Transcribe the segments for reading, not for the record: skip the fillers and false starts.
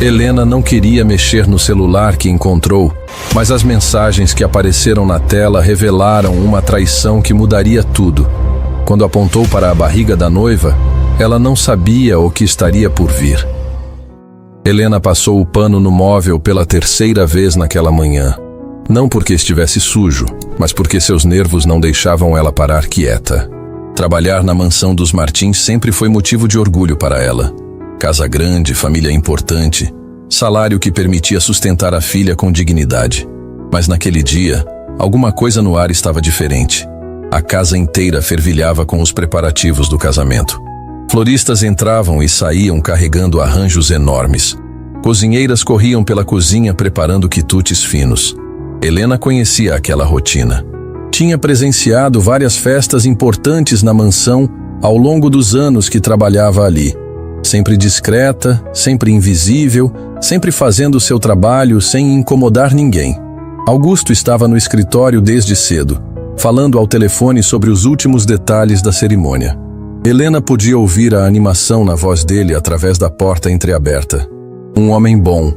Helena não queria mexer no celular que encontrou, mas as mensagens que apareceram na tela revelaram uma traição que mudaria tudo. Quando apontou para a barriga da noiva, ela não sabia o que estaria por vir. Helena passou o pano no móvel pela terceira vez naquela manhã. Não porque estivesse sujo, mas porque seus nervos não deixavam ela parar quieta. Trabalhar na mansão dos Martins sempre foi motivo de orgulho para ela. Casa grande, família importante, salário que permitia sustentar a filha com dignidade. Mas naquele dia, alguma coisa no ar estava diferente. A casa inteira fervilhava com os preparativos do casamento. Floristas entravam e saíam carregando arranjos enormes. Cozinheiras corriam pela cozinha preparando quitutes finos. Helena conhecia aquela rotina. Tinha presenciado várias festas importantes na mansão ao longo dos anos que trabalhava ali. Sempre discreta, sempre invisível, sempre fazendo seu trabalho sem incomodar ninguém. Augusto estava no escritório desde cedo, falando ao telefone sobre os últimos detalhes da cerimônia. Helena podia ouvir a animação na voz dele através da porta entreaberta. Um homem bom,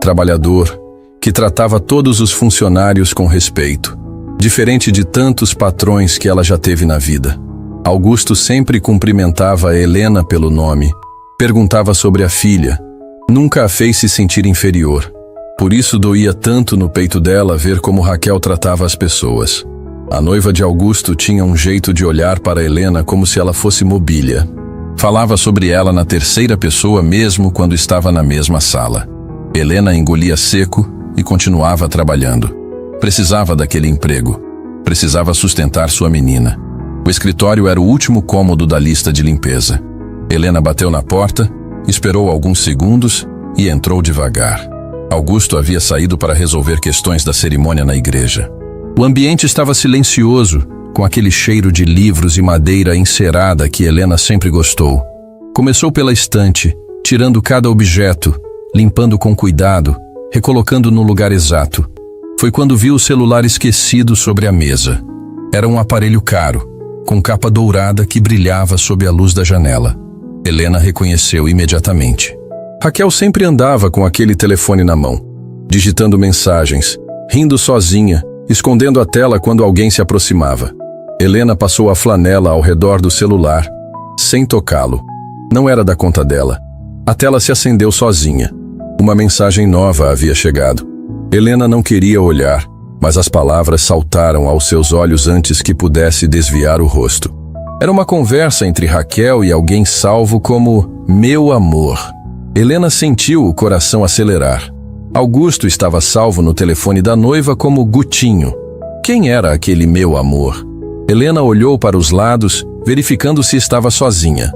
trabalhador, que tratava todos os funcionários com respeito, diferente de tantos patrões que ela já teve na vida. Augusto sempre cumprimentava a Helena pelo nome, perguntava sobre a filha, nunca a fez se sentir inferior. Por isso doía tanto no peito dela ver como Raquel tratava as pessoas. A noiva de Augusto tinha um jeito de olhar para Helena como se ela fosse mobília. Falava sobre ela na terceira pessoa mesmo quando estava na mesma sala. Helena engolia seco e continuava trabalhando. Precisava daquele emprego. Precisava sustentar sua menina. O escritório era o último cômodo da lista de limpeza. Helena bateu na porta, esperou alguns segundos e entrou devagar. Augusto havia saído para resolver questões da cerimônia na igreja. O ambiente estava silencioso, com aquele cheiro de livros e madeira encerada que Helena sempre gostou. Começou pela estante, tirando cada objeto, limpando com cuidado, recolocando no lugar exato. Foi quando viu o celular esquecido sobre a mesa. Era um aparelho caro, com capa dourada que brilhava sob a luz da janela. Helena reconheceu imediatamente. Raquel sempre andava com aquele telefone na mão, digitando mensagens, rindo sozinha, escondendo a tela quando alguém se aproximava. Helena passou a flanela ao redor do celular, sem tocá-lo. Não era da conta dela. A tela se acendeu sozinha. Uma mensagem nova havia chegado. Helena não queria olhar, mas as palavras saltaram aos seus olhos antes que pudesse desviar o rosto. Era uma conversa entre Raquel e alguém salvo como "meu amor". Helena sentiu o coração acelerar. Augusto estava salvo no telefone da noiva como Gutinho. Quem era aquele "meu amor"? Helena olhou para os lados, verificando se estava sozinha.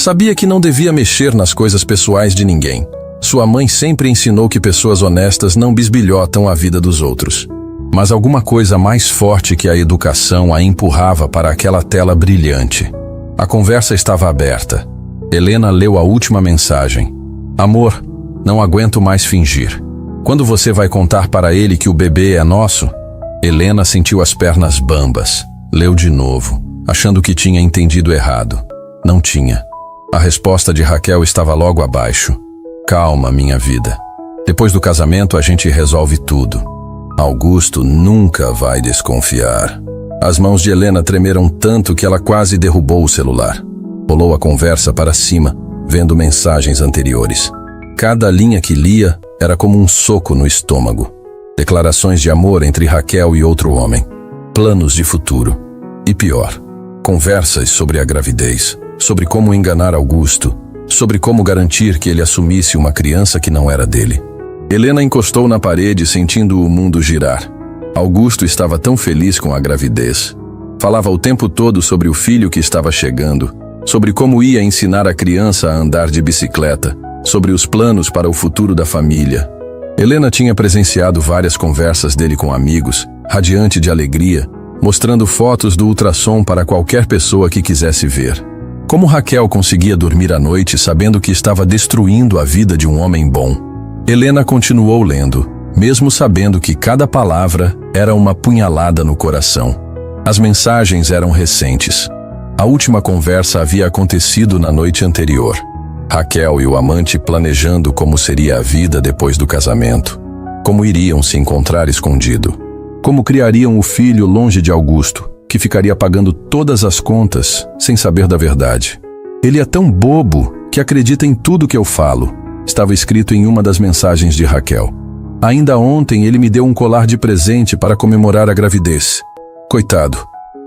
Sabia que não devia mexer nas coisas pessoais de ninguém. Sua mãe sempre ensinou que pessoas honestas não bisbilhotam a vida dos outros. Mas alguma coisa mais forte que a educação a empurrava para aquela tela brilhante. A conversa estava aberta. Helena leu a última mensagem. "Amor, não aguento mais fingir. Quando você vai contar para ele que o bebê é nosso?" Helena sentiu as pernas bambas. Leu de novo, achando que tinha entendido errado. Não tinha. A resposta de Raquel estava logo abaixo. "Calma, minha vida. Depois do casamento a gente resolve tudo. Augusto nunca vai desconfiar." As mãos de Helena tremeram tanto que ela quase derrubou o celular. Rolou a conversa para cima, vendo mensagens anteriores. Cada linha que lia era como um soco no estômago. Declarações de amor entre Raquel e outro homem. Planos de futuro. E pior, conversas sobre a gravidez, sobre como enganar Augusto, sobre como garantir que ele assumisse uma criança que não era dele. Helena encostou na parede, sentindo o mundo girar. Augusto estava tão feliz com a gravidez. Falava o tempo todo sobre o filho que estava chegando, sobre como ia ensinar a criança a andar de bicicleta, sobre os planos para o futuro da família. Helena tinha presenciado várias conversas dele com amigos, radiante de alegria, mostrando fotos do ultrassom para qualquer pessoa que quisesse ver. Como Raquel conseguia dormir à noite sabendo que estava destruindo a vida de um homem bom? Helena continuou lendo, mesmo sabendo que cada palavra era uma punhalada no coração. As mensagens eram recentes. A última conversa havia acontecido na noite anterior. Raquel e o amante planejando como seria a vida depois do casamento, como iriam se encontrar escondido, como criariam o filho longe de Augusto, que ficaria pagando todas as contas sem saber da verdade. Ele é tão bobo que acredita em tudo que eu falo, estava escrito em uma das mensagens de Raquel. Ainda ontem ele me deu um colar de presente para comemorar a gravidez. Coitado,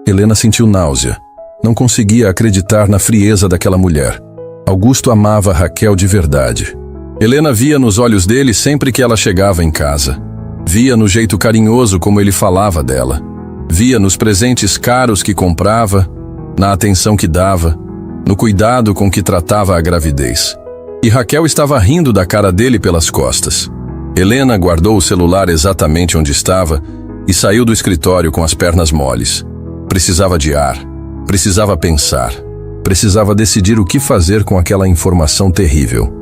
Helena sentiu náusea. Não conseguia acreditar na frieza daquela mulher. Augusto amava Raquel de verdade. Helena via nos olhos dele sempre que ela chegava em casa. Via no jeito carinhoso como ele falava dela. Via nos presentes caros que comprava, na atenção que dava, no cuidado com que tratava a gravidez. E Raquel estava rindo da cara dele pelas costas. Helena guardou o celular exatamente onde estava e saiu do escritório com as pernas moles. Precisava de ar, precisava pensar, precisava decidir o que fazer com aquela informação terrível.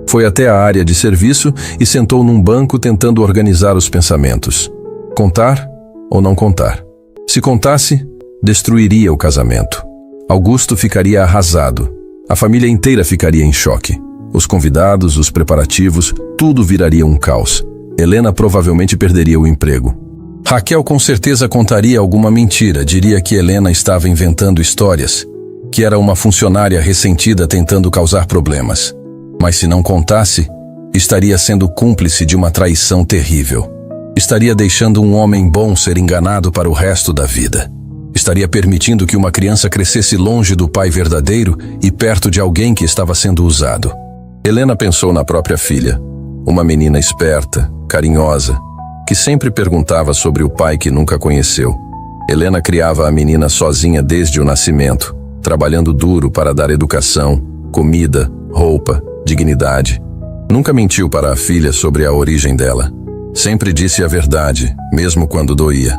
Foi até a área de serviço e sentou num banco tentando organizar os pensamentos. Contar ou não contar? Se contasse, destruiria o casamento. Augusto ficaria arrasado. A família inteira ficaria em choque. Os convidados, os preparativos, tudo viraria um caos. Helena provavelmente perderia o emprego. Raquel com certeza contaria alguma mentira, diria que Helena estava inventando histórias, que era uma funcionária ressentida tentando causar problemas. Mas se não contasse, estaria sendo cúmplice de uma traição terrível. Estaria deixando um homem bom ser enganado para o resto da vida. Estaria permitindo que uma criança crescesse longe do pai verdadeiro e perto de alguém que estava sendo usado. Helena pensou na própria filha, uma menina esperta, carinhosa, que sempre perguntava sobre o pai que nunca conheceu. Helena criava a menina sozinha desde o nascimento, trabalhando duro para dar educação, comida, roupa, dignidade. Nunca mentiu para a filha sobre a origem dela. Sempre disse a verdade, mesmo quando doía.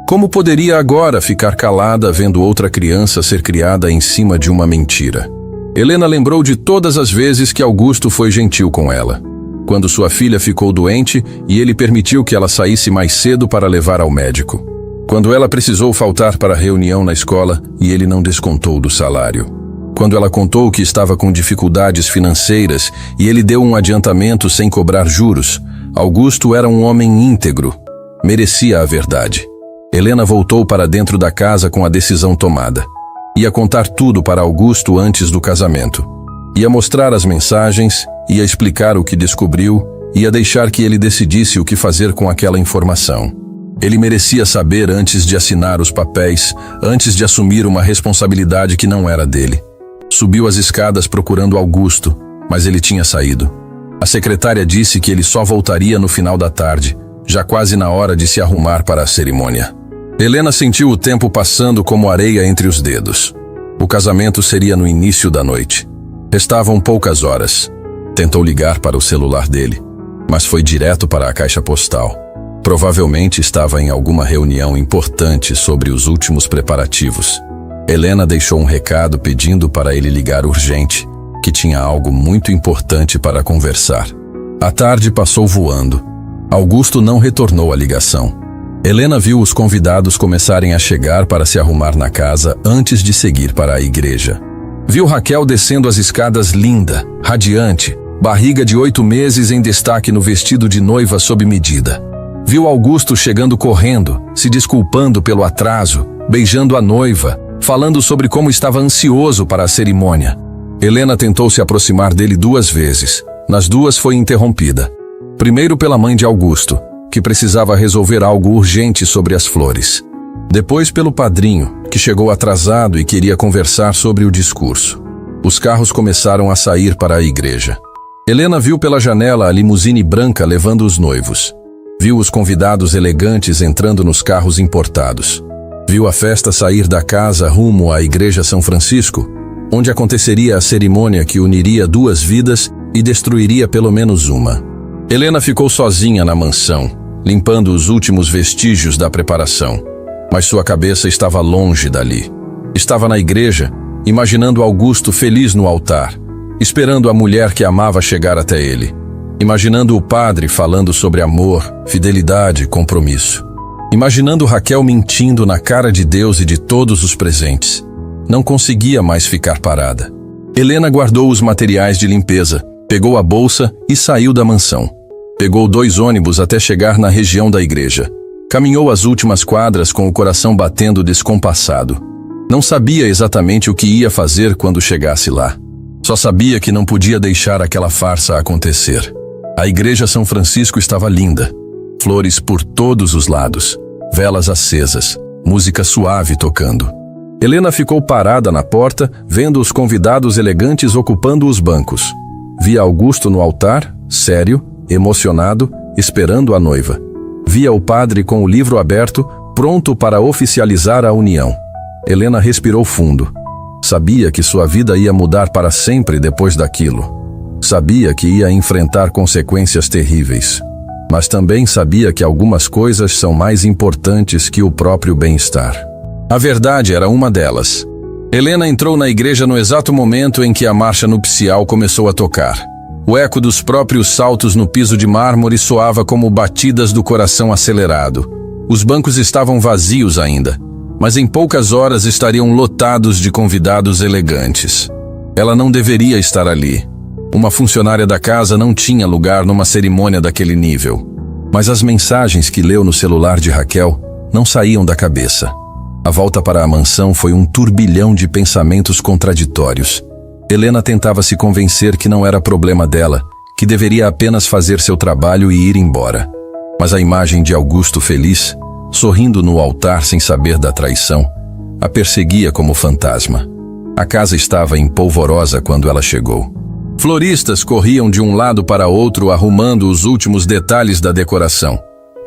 Como poderia agora ficar calada vendo outra criança ser criada em cima de uma mentira? Helena lembrou de todas as vezes que Augusto foi gentil com ela. Quando sua filha ficou doente e ele permitiu que ela saísse mais cedo para levar ao médico. Quando ela precisou faltar para a reunião na escola e ele não descontou do salário. Quando ela contou que estava com dificuldades financeiras e ele deu um adiantamento sem cobrar juros. Augusto era um homem íntegro. Merecia a verdade. Helena voltou para dentro da casa com a decisão tomada. Ia contar tudo para Augusto antes do casamento. Ia mostrar as mensagens, ia explicar o que descobriu, ia deixar que ele decidisse o que fazer com aquela informação. Ele merecia saber antes de assinar os papéis, antes de assumir uma responsabilidade que não era dele. Subiu as escadas procurando Augusto, mas ele tinha saído. A secretária disse que ele só voltaria no final da tarde, já quase na hora de se arrumar para a cerimônia. Helena sentiu o tempo passando como areia entre os dedos. O casamento seria no início da noite. Restavam poucas horas. Tentou ligar para o celular dele, mas foi direto para a caixa postal. Provavelmente estava em alguma reunião importante sobre os últimos preparativos. Helena deixou um recado pedindo para ele ligar urgente, que tinha algo muito importante para conversar. A tarde passou voando. Augusto não retornou a ligação. Helena viu os convidados começarem a chegar para se arrumar na casa antes de seguir para a igreja. Viu Raquel descendo as escadas linda, radiante, barriga de 8 meses em destaque no vestido de noiva sob medida. Viu Augusto chegando correndo, se desculpando pelo atraso, beijando a noiva, falando sobre como estava ansioso para a cerimônia. Helena tentou se aproximar dele 2 vezes. Nas 2 foi interrompida. Primeiro pela mãe de Augusto, que precisava resolver algo urgente sobre as flores. Depois pelo padrinho, que chegou atrasado e queria conversar sobre o discurso. Os carros começaram a sair para a igreja. Helena viu pela janela a limusine branca levando os noivos. Viu os convidados elegantes entrando nos carros importados. Viu a festa sair da casa rumo à Igreja São Francisco, onde aconteceria a cerimônia que uniria 2 vidas e destruiria pelo menos uma. Helena ficou sozinha na mansão, limpando os últimos vestígios da preparação. Mas sua cabeça estava longe dali. Estava na igreja, imaginando Augusto feliz no altar, esperando a mulher que amava chegar até ele. Imaginando o padre falando sobre amor, fidelidade e compromisso. Imaginando Raquel mentindo na cara de Deus e de todos os presentes. Não conseguia mais ficar parada. Helena guardou os materiais de limpeza, pegou a bolsa e saiu da mansão. Pegou 2 ônibus até chegar na região da igreja. Caminhou as últimas quadras com o coração batendo descompassado. Não sabia exatamente o que ia fazer quando chegasse lá. Só sabia que não podia deixar aquela farsa acontecer. A igreja São Francisco estava linda. Flores por todos os lados, velas acesas, música suave tocando. Helena ficou parada na porta, vendo os convidados elegantes ocupando os bancos. Via Augusto no altar, sério, emocionado, esperando a noiva. Via o padre com o livro aberto, pronto para oficializar a união. Helena respirou fundo. Sabia que sua vida ia mudar para sempre depois daquilo. Sabia que ia enfrentar consequências terríveis. Mas também sabia que algumas coisas são mais importantes que o próprio bem-estar. A verdade era uma delas. Helena entrou na igreja no exato momento em que a marcha nupcial começou a tocar. O eco dos próprios saltos no piso de mármore soava como batidas do coração acelerado. Os bancos estavam vazios ainda, mas em poucas horas estariam lotados de convidados elegantes. Ela não deveria estar ali. Uma funcionária da casa não tinha lugar numa cerimônia daquele nível. Mas as mensagens que leu no celular de Raquel não saíam da cabeça. A volta para a mansão foi um turbilhão de pensamentos contraditórios. Helena tentava se convencer que não era problema dela, que deveria apenas fazer seu trabalho e ir embora. Mas a imagem de Augusto feliz, sorrindo no altar sem saber da traição, a perseguia como fantasma. A casa estava empolvorosa quando ela chegou. Floristas corriam de um lado para outro arrumando os últimos detalhes da decoração.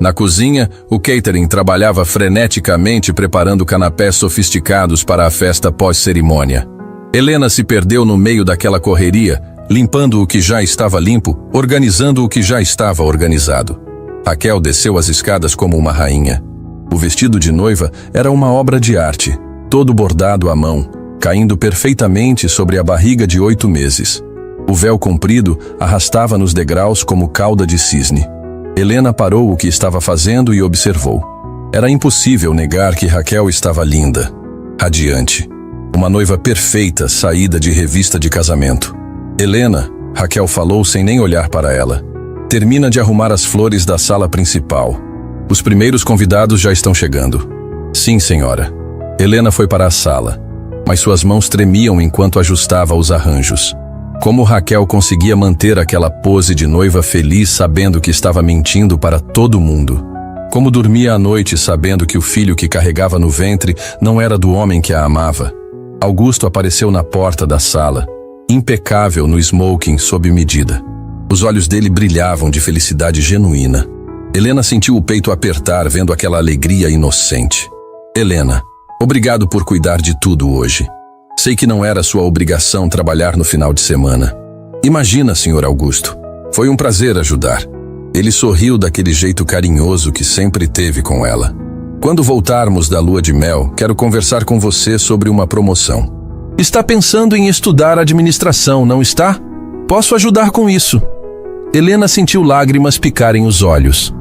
Na cozinha, o catering trabalhava freneticamente preparando canapés sofisticados para a festa pós-cerimônia. Helena se perdeu no meio daquela correria, limpando o que já estava limpo, organizando o que já estava organizado. Raquel desceu as escadas como uma rainha. O vestido de noiva era uma obra de arte, todo bordado à mão, caindo perfeitamente sobre a barriga de 8 meses. O véu comprido arrastava nos degraus como cauda de cisne. Helena parou o que estava fazendo e observou. Era impossível negar que Raquel estava linda, radiante. Uma noiva perfeita saída de revista de casamento. Helena, Raquel falou sem nem olhar para ela. Termina de arrumar as flores da sala principal. Os primeiros convidados já estão chegando. Sim, senhora. Helena foi para a sala, mas suas mãos tremiam enquanto ajustava os arranjos. Como Raquel conseguia manter aquela pose de noiva feliz sabendo que estava mentindo para todo mundo? Como dormia à noite sabendo que o filho que carregava no ventre não era do homem que a amava? Augusto apareceu na porta da sala, impecável no smoking sob medida. Os olhos dele brilhavam de felicidade genuína. Helena sentiu o peito apertar vendo aquela alegria inocente. Helena, obrigado por cuidar de tudo hoje. Sei que não era sua obrigação trabalhar no final de semana. Imagina, Sr. Augusto. Foi um prazer ajudar. Ele sorriu daquele jeito carinhoso que sempre teve com ela. Quando voltarmos da lua de mel, quero conversar com você sobre uma promoção. Está pensando em estudar administração, não está? Posso ajudar com isso. Helena sentiu lágrimas picarem os olhos.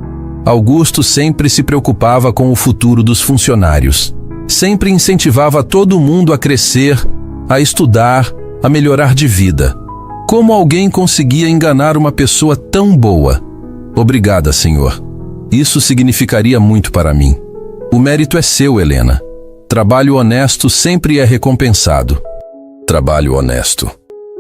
Augusto sempre se preocupava com o futuro dos funcionários. Sempre incentivava todo mundo a crescer, a estudar, a melhorar de vida. Como alguém conseguia enganar uma pessoa tão boa? Obrigada, senhor. Isso significaria muito para mim. O mérito é seu, Helena. Trabalho honesto sempre é recompensado. Trabalho honesto.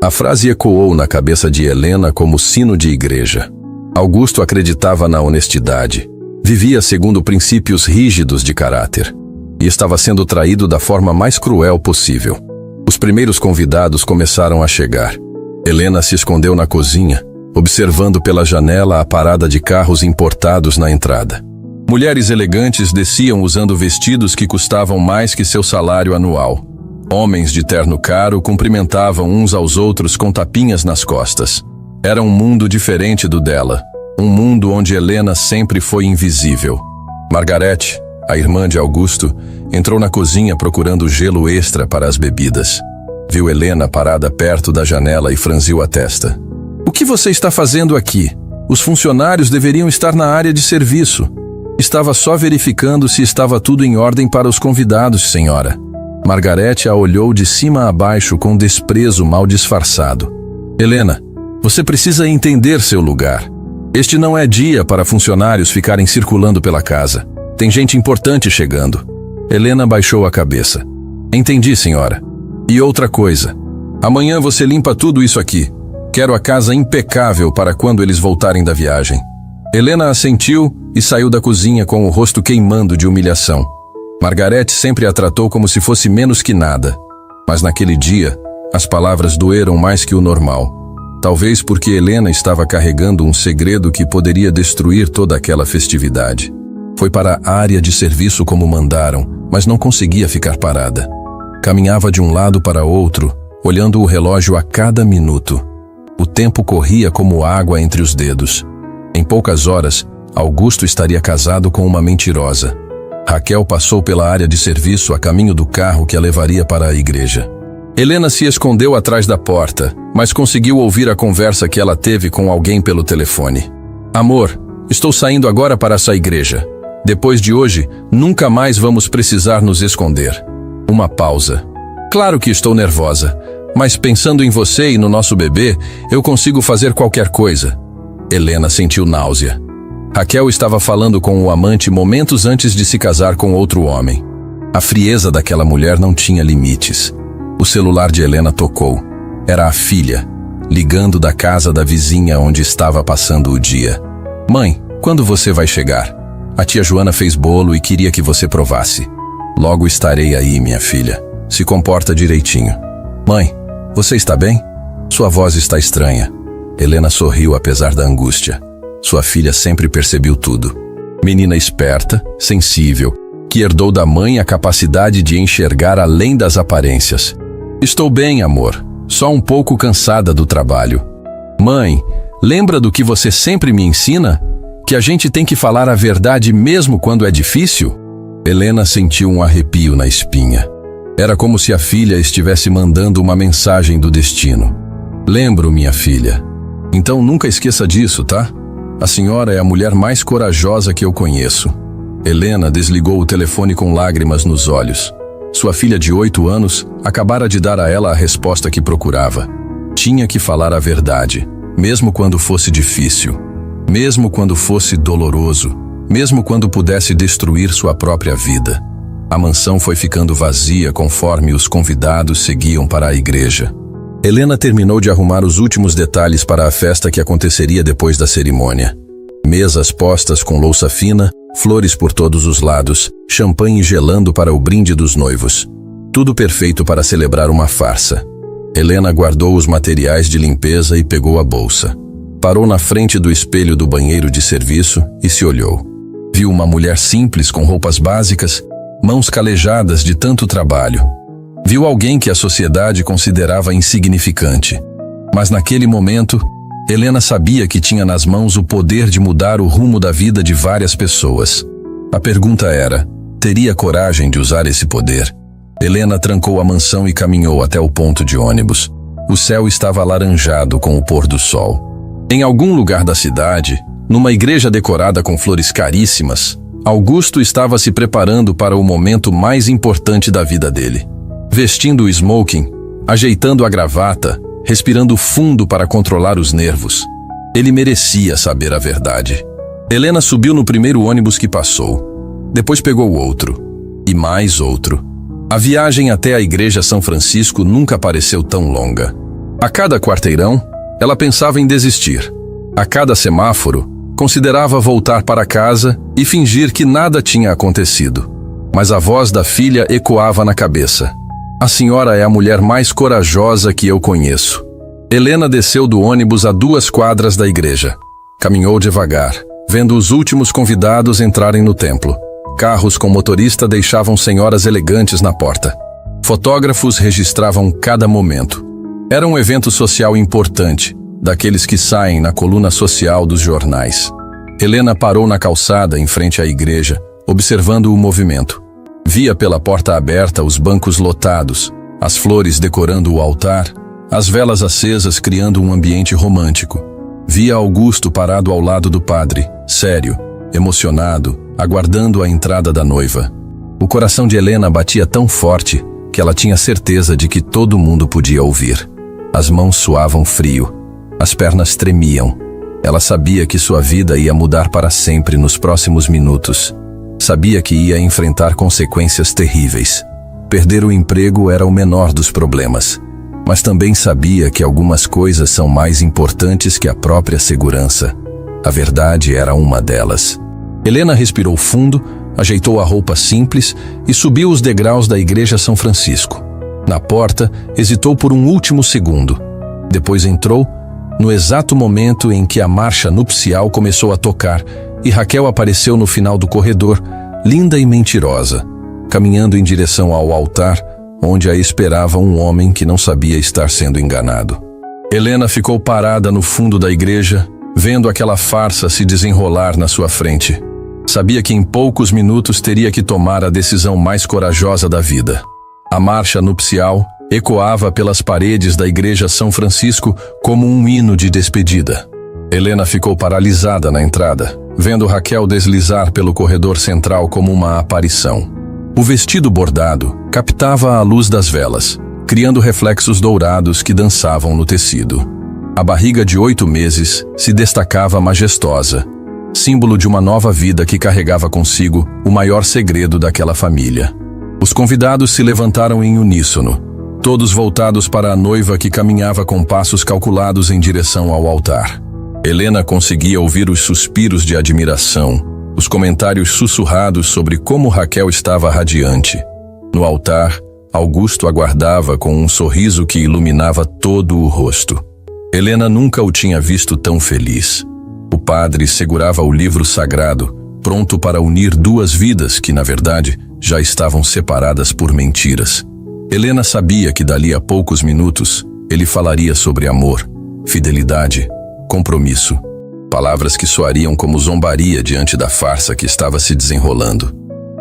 A frase ecoou na cabeça de Helena como sino de igreja. Augusto acreditava na honestidade. Vivia segundo princípios rígidos de caráter. E estava sendo traído da forma mais cruel possível. Os primeiros convidados começaram a chegar. Helena se escondeu na cozinha, observando pela janela a parada de carros importados na entrada. Mulheres elegantes desciam usando vestidos que custavam mais que seu salário anual. Homens de terno caro cumprimentavam uns aos outros com tapinhas nas costas. Era um mundo diferente do dela, um mundo onde Helena sempre foi invisível. Margarete, a irmã de Augusto, entrou na cozinha procurando gelo extra para as bebidas. Viu Helena parada perto da janela e franziu a testa. O que você está fazendo aqui? Os funcionários deveriam estar na área de serviço. Estava só verificando se estava tudo em ordem para os convidados, senhora. Margarete a olhou de cima a baixo com desprezo mal disfarçado. Helena, você precisa entender seu lugar. Este não é dia para funcionários ficarem circulando pela casa. Tem gente importante chegando. Helena baixou a cabeça. Entendi, senhora. E outra coisa. Amanhã você limpa tudo isso aqui. Quero a casa impecável para quando eles voltarem da viagem. Helena assentiu e saiu da cozinha com o rosto queimando de humilhação. Margarete sempre a tratou como se fosse menos que nada. Mas naquele dia, as palavras doeram mais que o normal. Talvez porque Helena estava carregando um segredo que poderia destruir toda aquela festividade. Foi para a área de serviço como mandaram, mas não conseguia ficar parada. Caminhava de um lado para outro, olhando o relógio a cada minuto. O tempo corria como água entre os dedos. Em poucas horas, Augusto estaria casado com uma mentirosa. Raquel passou pela área de serviço a caminho do carro que a levaria para a igreja. Helena se escondeu atrás da porta, mas conseguiu ouvir a conversa que ela teve com alguém pelo telefone. Amor, estou saindo agora para essa igreja. Depois de hoje, nunca mais vamos precisar nos esconder. Uma pausa. Claro que estou nervosa, mas pensando em você e no nosso bebê, eu consigo fazer qualquer coisa. Helena sentiu náusea. Raquel estava falando com o amante momentos antes de se casar com outro homem. A frieza daquela mulher não tinha limites. O celular de Helena tocou. Era a filha, ligando da casa da vizinha onde estava passando o dia. Mãe, quando você vai chegar? A tia Joana fez bolo e queria que você provasse. Logo estarei aí, minha filha. Se comporta direitinho. Mãe, você está bem? Sua voz está estranha. Helena sorriu apesar da angústia. Sua filha sempre percebeu tudo. Menina esperta, sensível, que herdou da mãe a capacidade de enxergar além das aparências. Estou bem, amor. Só um pouco cansada do trabalho. Mãe, lembra do que você sempre me ensina? Que a gente tem que falar a verdade mesmo quando é difícil? Helena sentiu um arrepio na espinha. Era como se a filha estivesse mandando uma mensagem do destino. Lembro, minha filha. Então nunca esqueça disso, tá? A senhora é a mulher mais corajosa que eu conheço. Helena desligou o telefone com lágrimas nos olhos. Sua filha de 8 anos acabara de dar a ela a resposta que procurava. Tinha que falar a verdade, mesmo quando fosse difícil, mesmo quando fosse doloroso, mesmo quando pudesse destruir sua própria vida. A mansão foi ficando vazia conforme os convidados seguiam para a igreja. Helena terminou de arrumar os últimos detalhes para a festa que aconteceria depois da cerimônia. Mesas postas com louça fina, flores por todos os lados, champanhe gelando para o brinde dos noivos. Tudo perfeito para celebrar uma farsa. Helena guardou os materiais de limpeza e pegou a bolsa. Parou na frente do espelho do banheiro de serviço e se olhou. Viu uma mulher simples com roupas básicas, mãos calejadas de tanto trabalho. Viu alguém que a sociedade considerava insignificante. Mas naquele momento, Helena sabia que tinha nas mãos o poder de mudar o rumo da vida de várias pessoas. A pergunta era, teria coragem de usar esse poder? Helena trancou a mansão e caminhou até o ponto de ônibus. O céu estava alaranjado com o pôr do sol. Em algum lugar da cidade, numa igreja decorada com flores caríssimas, Augusto estava se preparando para o momento mais importante da vida dele. Vestindo o smoking, ajeitando a gravata, respirando fundo para controlar os nervos. Ele merecia saber a verdade. Helena subiu no primeiro ônibus que passou. Depois pegou outro. E mais outro. A viagem até a igreja São Francisco nunca pareceu tão longa. A cada quarteirão, ela pensava em desistir. A cada semáforo, considerava voltar para casa e fingir que nada tinha acontecido. Mas a voz da filha ecoava na cabeça. A senhora é a mulher mais corajosa que eu conheço. Helena desceu do ônibus a 2 quadras da igreja. Caminhou devagar, vendo os últimos convidados entrarem no templo. Carros com motorista deixavam senhoras elegantes na porta. Fotógrafos registravam cada momento. Era um evento social importante, daqueles que saem na coluna social dos jornais. Helena parou na calçada em frente à igreja, observando o movimento. Via pela porta aberta os bancos lotados, as flores decorando o altar, as velas acesas criando um ambiente romântico. Via Augusto parado ao lado do padre, sério, emocionado, aguardando a entrada da noiva. O coração de Helena batia tão forte que ela tinha certeza de que todo mundo podia ouvir. As mãos suavam frio, as pernas tremiam. Ela sabia que sua vida ia mudar para sempre nos próximos minutos. Sabia que ia enfrentar consequências terríveis. Perder o emprego era o menor dos problemas, mas também sabia que algumas coisas são mais importantes que a própria segurança. A verdade era uma delas. Helena respirou fundo, ajeitou a roupa simples e subiu os degraus da Igreja São Francisco. Na porta, hesitou por um último segundo. Depois entrou, no exato momento em que a marcha nupcial começou a tocar e Raquel apareceu no final do corredor, linda e mentirosa, caminhando em direção ao altar, onde a esperava um homem que não sabia estar sendo enganado. Helena ficou parada no fundo da igreja, vendo aquela farsa se desenrolar na sua frente. Sabia que em poucos minutos teria que tomar a decisão mais corajosa da vida. A marcha nupcial ecoava pelas paredes da Igreja São Francisco como um hino de despedida. Helena ficou paralisada na entrada, vendo Raquel deslizar pelo corredor central como uma aparição. O vestido bordado captava a luz das velas, criando reflexos dourados que dançavam no tecido. A barriga de 8 meses se destacava majestosa, símbolo de uma nova vida que carregava consigo o maior segredo daquela família. Os convidados se levantaram em uníssono, todos voltados para a noiva que caminhava com passos calculados em direção ao altar. Helena conseguia ouvir os suspiros de admiração, os comentários sussurrados sobre como Raquel estava radiante. No altar, Augusto aguardava com um sorriso que iluminava todo o rosto. Helena nunca o tinha visto tão feliz. O padre segurava o livro sagrado, pronto para unir duas vidas que, na verdade, já estavam separadas por mentiras. Helena sabia que dali a poucos minutos ele falaria sobre amor, fidelidade, compromisso. Palavras que soariam como zombaria diante da farsa que estava se desenrolando.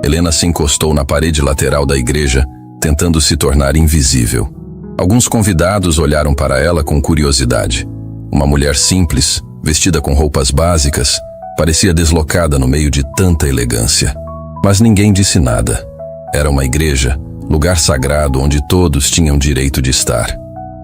Helena se encostou na parede lateral da igreja, tentando se tornar invisível. Alguns convidados olharam para ela com curiosidade. Uma mulher simples, vestida com roupas básicas, parecia deslocada no meio de tanta elegância. Mas ninguém disse nada. Era uma igreja, lugar sagrado onde todos tinham direito de estar.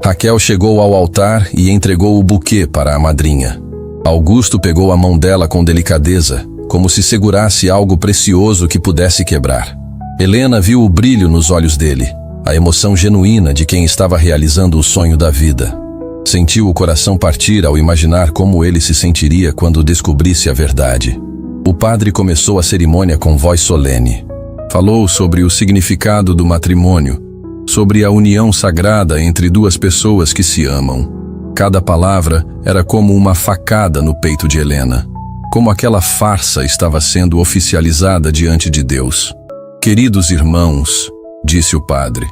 Raquel chegou ao altar e entregou o buquê para a madrinha. Augusto pegou a mão dela com delicadeza, como se segurasse algo precioso que pudesse quebrar. Helena viu o brilho nos olhos dele, a emoção genuína de quem estava realizando o sonho da vida. Sentiu o coração partir ao imaginar como ele se sentiria quando descobrisse a verdade. O padre começou a cerimônia com voz solene. Falou sobre o significado do matrimônio, sobre a união sagrada entre duas pessoas que se amam. Cada palavra era como uma facada no peito de Helena, como aquela farsa estava sendo oficializada diante de Deus. Queridos irmãos, disse o padre,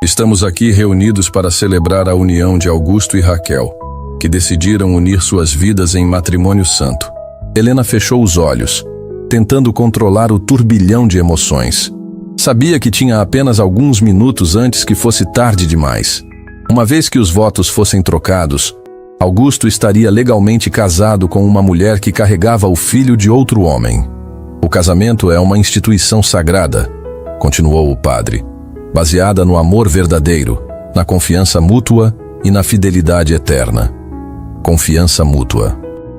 estamos aqui reunidos para celebrar a união de Augusto e Raquel, que decidiram unir suas vidas em matrimônio santo. Helena fechou os olhos, tentando controlar o turbilhão de emoções. Sabia que tinha apenas alguns minutos antes que fosse tarde demais. Uma vez que os votos fossem trocados, Augusto estaria legalmente casado com uma mulher que carregava o filho de outro homem. O casamento é uma instituição sagrada, continuou o padre, baseada no amor verdadeiro, na confiança mútua e na fidelidade eterna. Confiança mútua.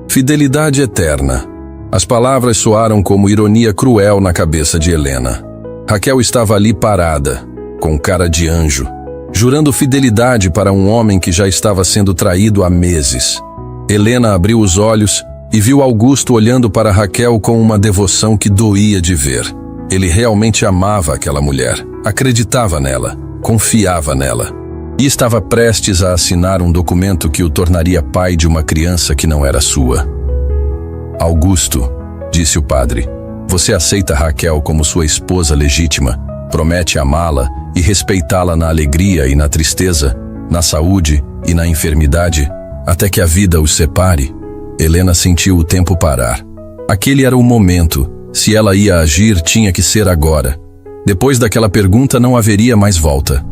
Fidelidade eterna. As palavras soaram como ironia cruel na cabeça de Helena. Raquel estava ali parada, com cara de anjo, jurando fidelidade para um homem que já estava sendo traído há meses. Helena abriu os olhos e viu Augusto olhando para Raquel com uma devoção que doía de ver. Ele realmente amava aquela mulher, acreditava nela, confiava nela. E estava prestes a assinar um documento que o tornaria pai de uma criança que não era sua. Augusto, disse o padre, você aceita Raquel como sua esposa legítima, promete amá-la e respeitá-la na alegria e na tristeza, na saúde e na enfermidade, até que a vida os separe. Helena sentiu o tempo parar. Aquele era o momento. Se ela ia agir, tinha que ser agora. Depois daquela pergunta não haveria mais volta.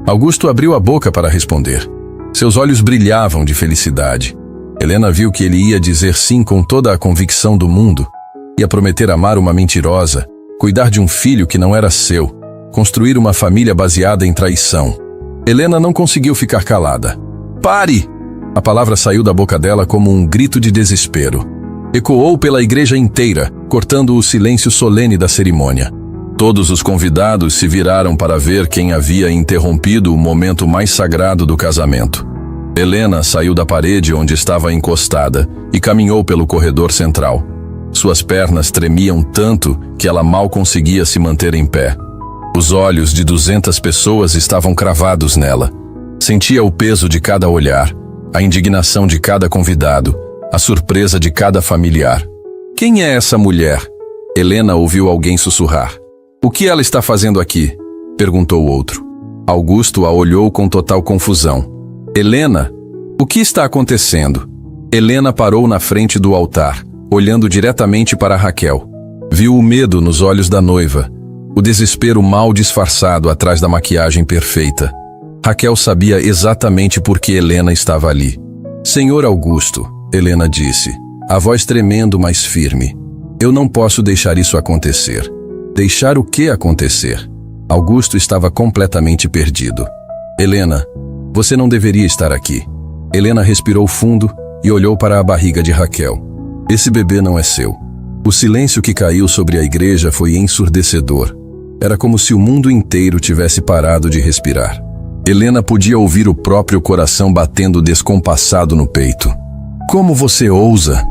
Augusto abriu a boca para responder. Seus olhos brilhavam de felicidade. Helena viu que ele ia dizer sim com toda a convicção do mundo. Ia prometer amar uma mentirosa, cuidar de um filho que não era seu, construir uma família baseada em traição. Helena não conseguiu ficar calada. Pare! A palavra saiu da boca dela como um grito de desespero. Ecoou pela igreja inteira, cortando o silêncio solene da cerimônia. Todos os convidados se viraram para ver quem havia interrompido o momento mais sagrado do casamento. Helena saiu da parede onde estava encostada e caminhou pelo corredor central. Suas pernas tremiam tanto que ela mal conseguia se manter em pé. Os olhos de 200 pessoas estavam cravados nela. Sentia o peso de cada olhar, a indignação de cada convidado, a surpresa de cada familiar. Quem é essa mulher? Helena ouviu alguém sussurrar. O que ela está fazendo aqui? Perguntou o outro. Augusto a olhou com total confusão. Helena, o que está acontecendo? Helena parou na frente do altar, olhando diretamente para Raquel. Viu o medo nos olhos da noiva, o desespero mal disfarçado atrás da maquiagem perfeita. Raquel sabia exatamente por que Helena estava ali. Senhor Augusto, Helena disse, a voz tremendo, mas firme. Eu não posso deixar isso acontecer. Deixar o que acontecer? Augusto estava completamente perdido. Helena, você não deveria estar aqui. Helena respirou fundo e olhou para a barriga de Raquel. Esse bebê não é seu. O silêncio que caiu sobre a igreja foi ensurdecedor. Era como se o mundo inteiro tivesse parado de respirar. Helena podia ouvir o próprio coração batendo descompassado no peito. Como você ousa?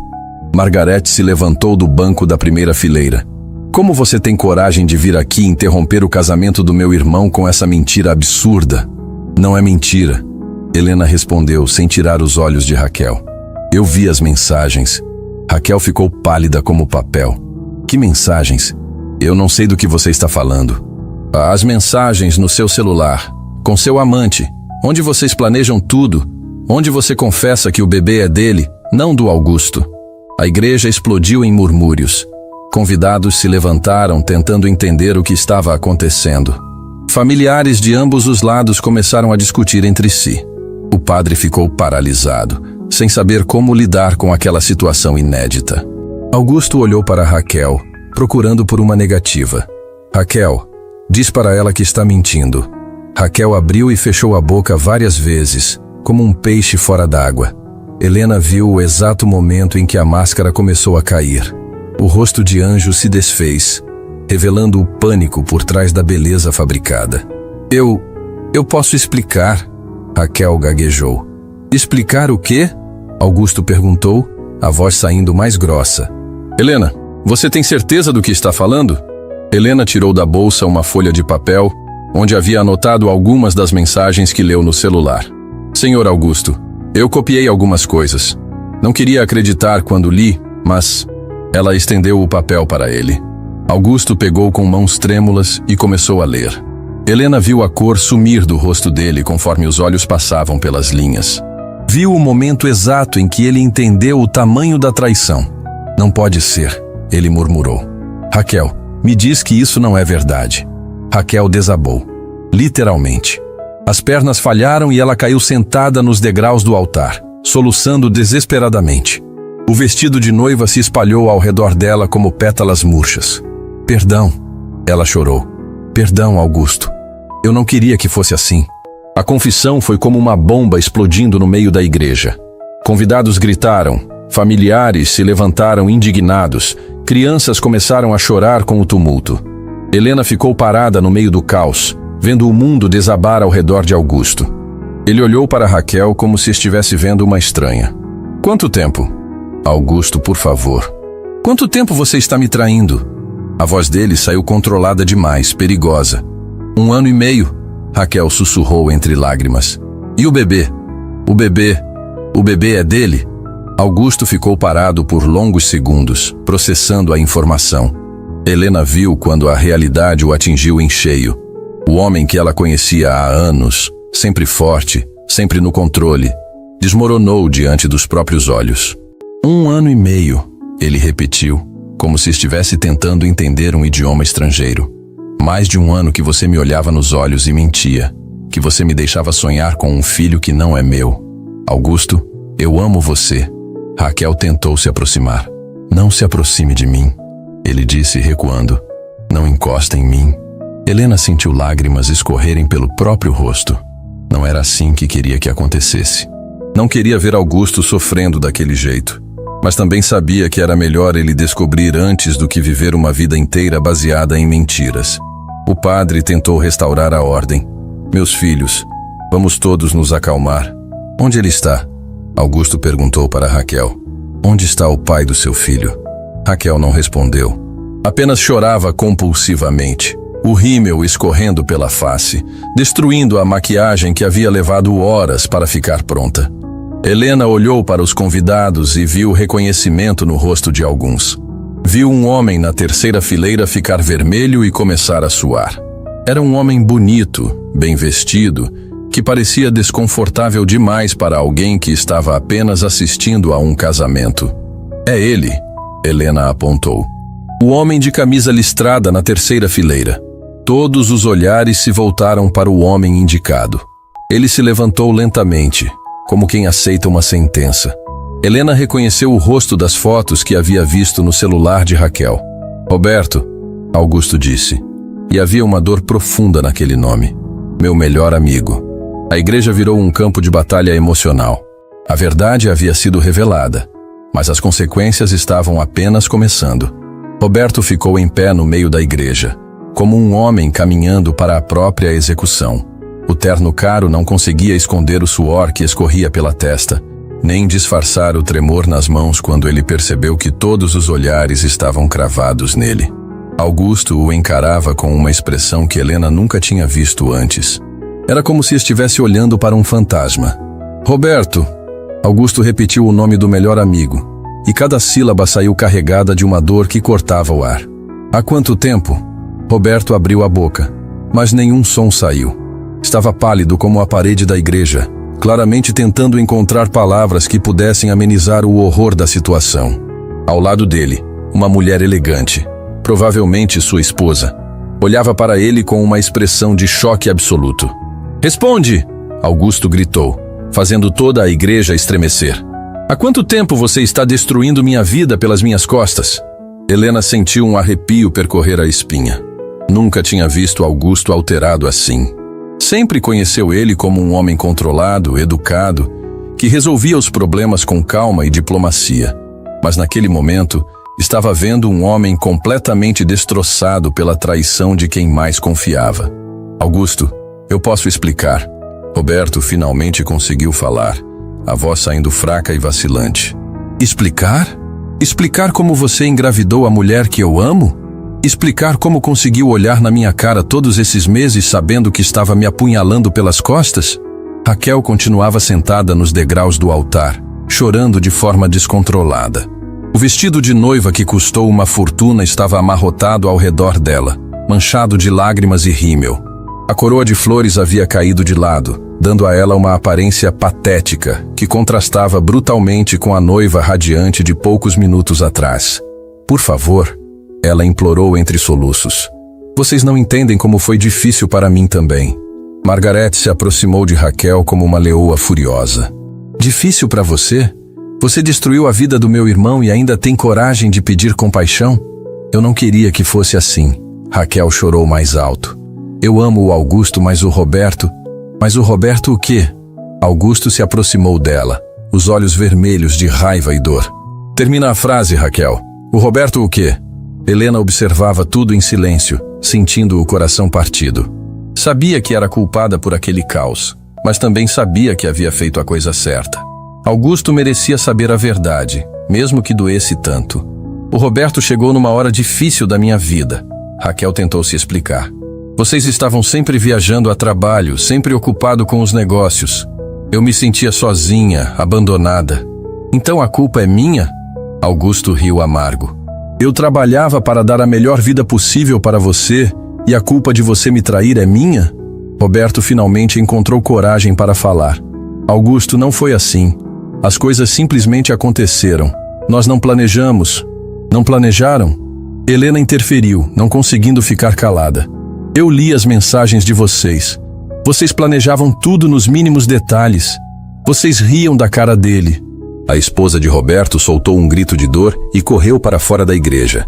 Margarete se levantou do banco da primeira fileira. Como você tem coragem de vir aqui interromper o casamento do meu irmão com essa mentira absurda? Não é mentira, Helena respondeu sem tirar os olhos de Raquel. Eu vi as mensagens. Raquel ficou pálida como papel. Que mensagens? Eu não sei do que você está falando. As mensagens no seu celular, com seu amante, onde vocês planejam tudo, onde você confessa que o bebê é dele, não do Augusto. A igreja explodiu em murmúrios. Convidados se levantaram tentando entender o que estava acontecendo. Familiares de ambos os lados começaram a discutir entre si. O padre ficou paralisado, sem saber como lidar com aquela situação inédita. Augusto olhou para Raquel, procurando por uma negativa. Raquel, diz para ela que está mentindo. Raquel abriu e fechou a boca várias vezes, como um peixe fora d'água. Helena viu o exato momento em que a máscara começou a cair. O rosto de Anjo se desfez, revelando o pânico por trás da beleza fabricada. Eu posso explicar, Raquel gaguejou. Explicar o quê? Augusto perguntou, a voz saindo mais grossa. Helena, você tem certeza do que está falando? Helena tirou da bolsa uma folha de papel, onde havia anotado algumas das mensagens que leu no celular. Senhor Augusto, eu copiei algumas coisas. Não queria acreditar quando li, mas... Ela estendeu o papel para ele. Augusto pegou com mãos trêmulas e começou a ler. Helena viu a cor sumir do rosto dele conforme os olhos passavam pelas linhas. Viu o momento exato em que ele entendeu o tamanho da traição. Não pode ser, ele murmurou. Raquel, me diz que isso não é verdade. Raquel desabou. Literalmente. As pernas falharam e ela caiu sentada nos degraus do altar, soluçando desesperadamente. O vestido de noiva se espalhou ao redor dela como pétalas murchas. Perdão, ela chorou. Perdão, Augusto. Eu não queria que fosse assim. A confissão foi como uma bomba explodindo no meio da igreja. Convidados gritaram, familiares se levantaram indignados, crianças começaram a chorar com o tumulto. Helena ficou parada no meio do caos, vendo o mundo desabar ao redor de Augusto. Ele olhou para Raquel como se estivesse vendo uma estranha. Quanto tempo? Augusto, por favor. Quanto tempo você está me traindo? A voz dele saiu controlada demais, perigosa. 1 ano e meio, Raquel sussurrou entre lágrimas. E o bebê? O bebê é dele? Augusto ficou parado por longos segundos, processando a informação. Helena viu quando a realidade o atingiu em cheio. O homem que ela conhecia há anos, sempre forte, sempre no controle, desmoronou diante dos próprios olhos. 1 ano e meio, ele repetiu, como se estivesse tentando entender um idioma estrangeiro. Mais de 1 ano que você me olhava nos olhos e mentia, que você me deixava sonhar com um filho que não é meu. Augusto, eu amo você. Raquel tentou se aproximar. Não se aproxime de mim, ele disse recuando. Não encosta em mim. Helena sentiu lágrimas escorrerem pelo próprio rosto. Não era assim que queria que acontecesse. Não queria ver Augusto sofrendo daquele jeito, mas também sabia que era melhor ele descobrir antes do que viver uma vida inteira baseada em mentiras. O padre tentou restaurar a ordem. Meus filhos, vamos todos nos acalmar. Onde ele está? Augusto perguntou para Raquel. Onde está o pai do seu filho? Raquel não respondeu. Apenas chorava compulsivamente, o rímel escorrendo pela face, destruindo a maquiagem que havia levado horas para ficar pronta. Helena olhou para os convidados e viu reconhecimento no rosto de alguns. Viu um homem na terceira fileira ficar vermelho e começar a suar. Era um homem bonito, bem vestido, que parecia desconfortável demais para alguém que estava apenas assistindo a um casamento. É ele, Helena apontou. O homem de camisa listrada na terceira fileira. Todos os olhares se voltaram para o homem indicado. Ele se levantou lentamente, como quem aceita uma sentença. Helena reconheceu o rosto das fotos que havia visto no celular de Raquel. Roberto, Augusto disse. E havia uma dor profunda naquele nome. Meu melhor amigo. A igreja virou um campo de batalha emocional. A verdade havia sido revelada, mas as consequências estavam apenas começando. Roberto ficou em pé no meio da igreja, como um homem caminhando para a própria execução. O terno caro não conseguia esconder o suor que escorria pela testa, nem disfarçar o tremor nas mãos quando ele percebeu que todos os olhares estavam cravados nele. Augusto o encarava com uma expressão que Helena nunca tinha visto antes. Era como se estivesse olhando para um fantasma. Roberto! Augusto repetiu o nome do melhor amigo, e cada sílaba saiu carregada de uma dor que cortava o ar. Há quanto tempo? Roberto abriu a boca, mas nenhum som saiu. Estava pálido como a parede da igreja, claramente tentando encontrar palavras que pudessem amenizar o horror da situação. Ao lado dele, uma mulher elegante, provavelmente sua esposa, olhava para ele com uma expressão de choque absoluto. Responde! Augusto gritou, fazendo toda a igreja estremecer. Há quanto tempo você está destruindo minha vida pelas minhas costas? Helena sentiu um arrepio percorrer a espinha. Nunca tinha visto Augusto alterado assim. Sempre conheceu ele como um homem controlado, educado, que resolvia os problemas com calma e diplomacia. Mas naquele momento, estava vendo um homem completamente destroçado pela traição de quem mais confiava. Augusto, eu posso explicar. Roberto finalmente conseguiu falar, a voz saindo fraca e vacilante. Explicar? Explicar como você engravidou a mulher que eu amo? Explicar como conseguiu olhar na minha cara todos esses meses sabendo que estava me apunhalando pelas costas? Raquel continuava sentada nos degraus do altar, chorando de forma descontrolada. O vestido de noiva que custou uma fortuna estava amarrotado ao redor dela, manchado de lágrimas e rímel. A coroa de flores havia caído de lado, dando a ela uma aparência patética, que contrastava brutalmente com a noiva radiante de poucos minutos atrás. Por favor, ela implorou entre soluços. Vocês não entendem como foi difícil para mim também. Margarete se aproximou de Raquel como uma leoa furiosa. Difícil para você? Você destruiu a vida do meu irmão e ainda tem coragem de pedir compaixão? Eu não queria que fosse assim. Raquel chorou mais alto. Eu amo o Augusto, mas o Roberto... Mas o Roberto o quê? Augusto se aproximou dela, os olhos vermelhos de raiva e dor. Termina a frase, Raquel. O Roberto o quê? Helena observava tudo em silêncio, sentindo o coração partido. Sabia que era culpada por aquele caos, mas também sabia que havia feito a coisa certa. Augusto merecia saber a verdade, mesmo que doesse tanto. O Roberto chegou numa hora difícil da minha vida. Raquel tentou se explicar. Vocês estavam sempre viajando a trabalho, sempre ocupado com os negócios. Eu me sentia sozinha, abandonada. Então a culpa é minha? Augusto riu amargo. Eu trabalhava para dar a melhor vida possível para você e a culpa de você me trair é minha? Roberto finalmente encontrou coragem para falar. Augusto, não foi assim. As coisas simplesmente aconteceram. Nós não planejamos. Não planejaram? Helena interferiu, não conseguindo ficar calada. Eu li as mensagens de vocês. Vocês planejavam tudo nos mínimos detalhes. Vocês riam da cara dele. A esposa de Roberto soltou um grito de dor e correu para fora da igreja.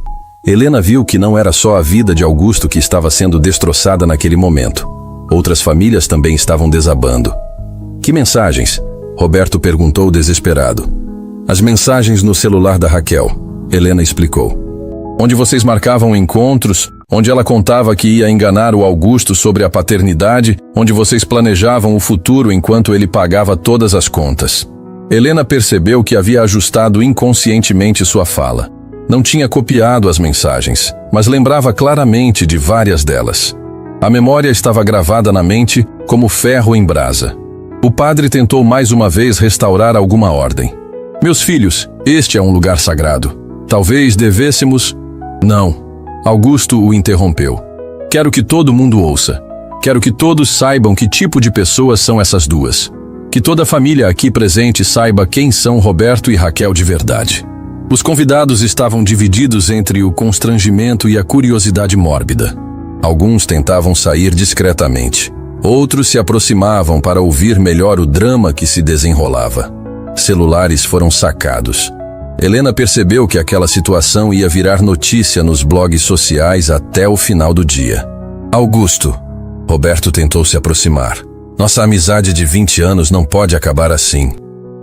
Helena viu que não era só a vida de Augusto que estava sendo destroçada naquele momento. Outras famílias também estavam desabando. Que mensagens? Roberto perguntou desesperado. As mensagens no celular da Raquel, Helena explicou. Onde vocês marcavam encontros, onde ela contava que ia enganar o Augusto sobre a paternidade, onde vocês planejavam o futuro enquanto ele pagava todas as contas. Helena percebeu que havia ajustado inconscientemente sua fala. Não tinha copiado as mensagens, mas lembrava claramente de várias delas. A memória estava gravada na mente como ferro em brasa. O padre tentou mais uma vez restaurar alguma ordem. Meus filhos, este é um lugar sagrado. Talvez devêssemos... Não. Augusto o interrompeu. Quero que todo mundo ouça. Quero que todos saibam que tipo de pessoas são essas duas. Que toda a família aqui presente saiba quem são Roberto e Raquel de verdade. Os convidados estavam divididos entre o constrangimento e a curiosidade mórbida. Alguns tentavam sair discretamente. Outros se aproximavam para ouvir melhor o drama que se desenrolava. Celulares foram sacados. Helena percebeu que aquela situação ia virar notícia nos blogs sociais até o final do dia. Augusto. Roberto tentou se aproximar. Nossa amizade de 20 anos não pode acabar assim.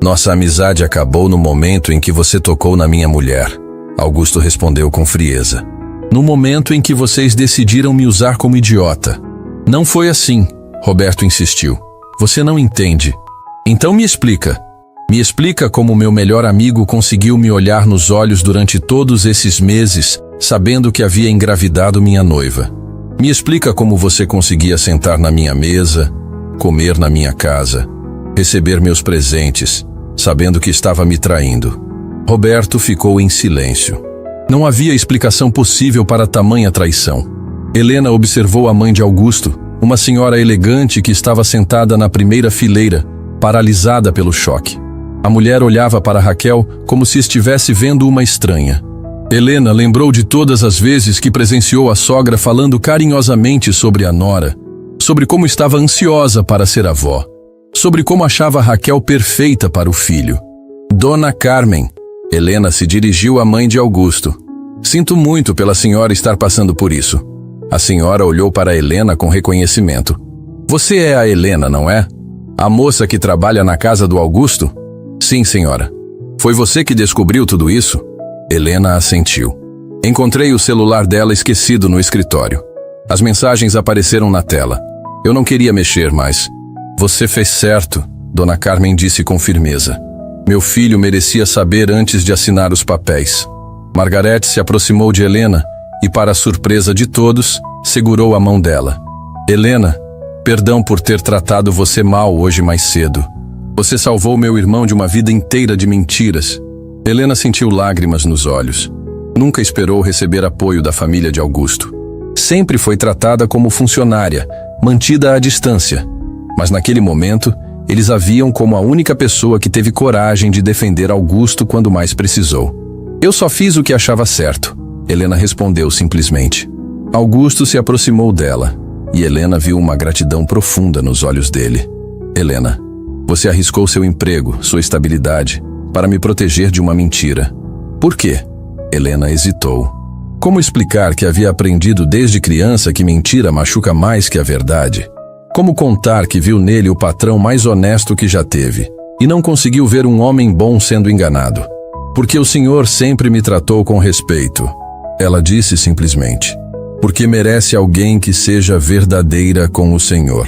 Nossa amizade acabou no momento em que você tocou na minha mulher. Augusto respondeu com frieza. No momento em que vocês decidiram me usar como idiota. Não foi assim. Roberto insistiu. Você não entende. Então me explica. Me explica como meu melhor amigo conseguiu me olhar nos olhos durante todos esses meses, sabendo que havia engravidado minha noiva. Me explica como você conseguia sentar na minha mesa, comer na minha casa, receber meus presentes, sabendo que estava me traindo. Roberto ficou em silêncio. Não havia explicação possível para tamanha traição. Helena observou a mãe de Augusto, uma senhora elegante que estava sentada na primeira fileira, paralisada pelo choque. A mulher olhava para Raquel como se estivesse vendo uma estranha. Helena lembrou de todas as vezes que presenciou a sogra falando carinhosamente sobre a nora, sobre como estava ansiosa para ser avó, sobre como achava Raquel perfeita para o filho. Dona Carmen. Helena se dirigiu à mãe de Augusto. Sinto muito pela senhora estar passando por isso. A senhora olhou para Helena com reconhecimento. Você é a Helena, não é? A moça que trabalha na casa do Augusto? Sim, senhora. Foi você que descobriu tudo isso? Helena assentiu. Encontrei o celular dela esquecido no escritório. As mensagens apareceram na tela. Eu não queria mexer mais. Você fez certo, Dona Carmen disse com firmeza. Meu filho merecia saber antes de assinar os papéis. Margarete se aproximou de Helena e, para a surpresa de todos, segurou a mão dela. Helena, perdão por ter tratado você mal hoje mais cedo. Você salvou meu irmão de uma vida inteira de mentiras. Helena sentiu lágrimas nos olhos. Nunca esperou receber apoio da família de Augusto. Sempre foi tratada como funcionária, mantida à distância. Mas naquele momento, eles a viam como a única pessoa que teve coragem de defender Augusto quando mais precisou. Eu só fiz o que achava certo, Helena respondeu simplesmente. Augusto se aproximou dela, e Helena viu uma gratidão profunda nos olhos dele. Helena, você arriscou seu emprego, sua estabilidade, para me proteger de uma mentira. Por quê? Helena hesitou. Como explicar que havia aprendido desde criança que mentira machuca mais que a verdade? Como contar que viu nele o patrão mais honesto que já teve, e não conseguiu ver um homem bom sendo enganado? Porque o senhor sempre me tratou com respeito. Ela disse simplesmente. Porque merece alguém que seja verdadeira com o senhor.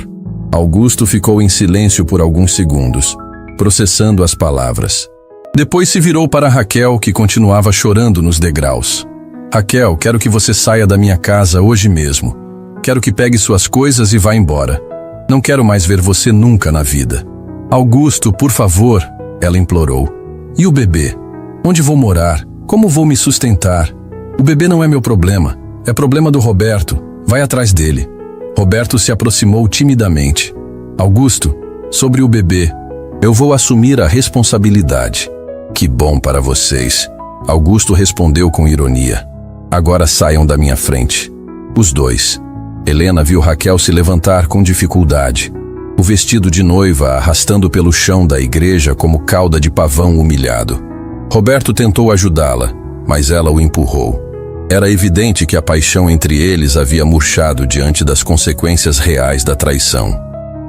Augusto ficou em silêncio por alguns segundos, processando as palavras. Depois se virou para Raquel, que continuava chorando nos degraus. Raquel, quero que você saia da minha casa hoje mesmo. Quero que pegue suas coisas e vá embora. Não quero mais ver você nunca na vida. Augusto, por favor, ela implorou. E o bebê? Onde vou morar? Como vou me sustentar? O bebê não é meu problema. É problema do Roberto. Vai atrás dele. Roberto se aproximou timidamente. Augusto, sobre o bebê, eu vou assumir a responsabilidade. Que bom para vocês. Augusto respondeu com ironia. Agora saiam da minha frente. Os dois. Helena viu Raquel se levantar com dificuldade. O vestido de noiva arrastando pelo chão da igreja como cauda de pavão humilhado. Roberto tentou ajudá-la, mas ela o empurrou. Era evidente que a paixão entre eles havia murchado diante das consequências reais da traição.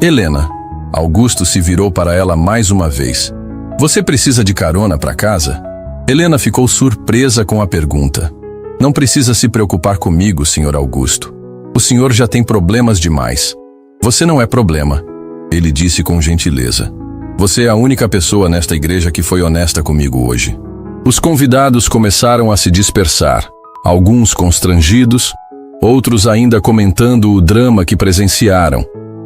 Helena, Augusto se virou para ela mais uma vez. Você precisa de carona para casa? Helena ficou surpresa com a pergunta. Não precisa se preocupar comigo, Sr. Augusto. O senhor já tem problemas demais. Você não é problema, ele disse com gentileza. Você é a única pessoa nesta igreja que foi honesta comigo hoje. Os convidados começaram a se dispersar, alguns constrangidos, outros ainda comentando o drama que presenciaram.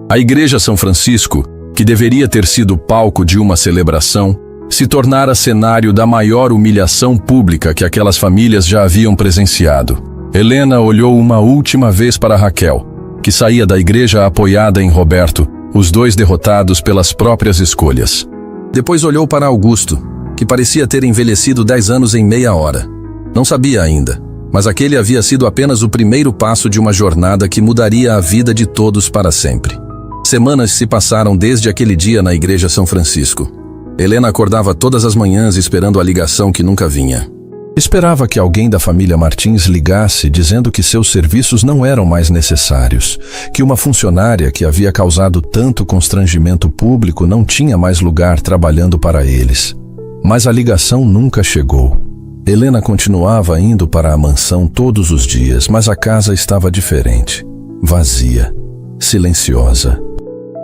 A Igreja São Francisco, que deveria ter sido palco de uma celebração, se tornara cenário da maior humilhação pública que aquelas famílias já haviam presenciado. Helena olhou uma última vez para Raquel, que saía da igreja apoiada em Roberto, os dois derrotados pelas próprias escolhas. Depois olhou para Augusto, que parecia ter envelhecido 10 anos em meia hora. Não sabia ainda, mas aquele havia sido apenas o primeiro passo de uma jornada que mudaria a vida de todos para sempre. Semanas se passaram desde aquele dia na Igreja São Francisco. Helena acordava todas as manhãs esperando a ligação que nunca vinha. Esperava que alguém da família Martins ligasse dizendo que seus serviços não eram mais necessários, que uma funcionária que havia causado tanto constrangimento público não tinha mais lugar trabalhando para eles. Mas a ligação nunca chegou. Helena continuava indo para a mansão todos os dias, mas a casa estava diferente, vazia, silenciosa.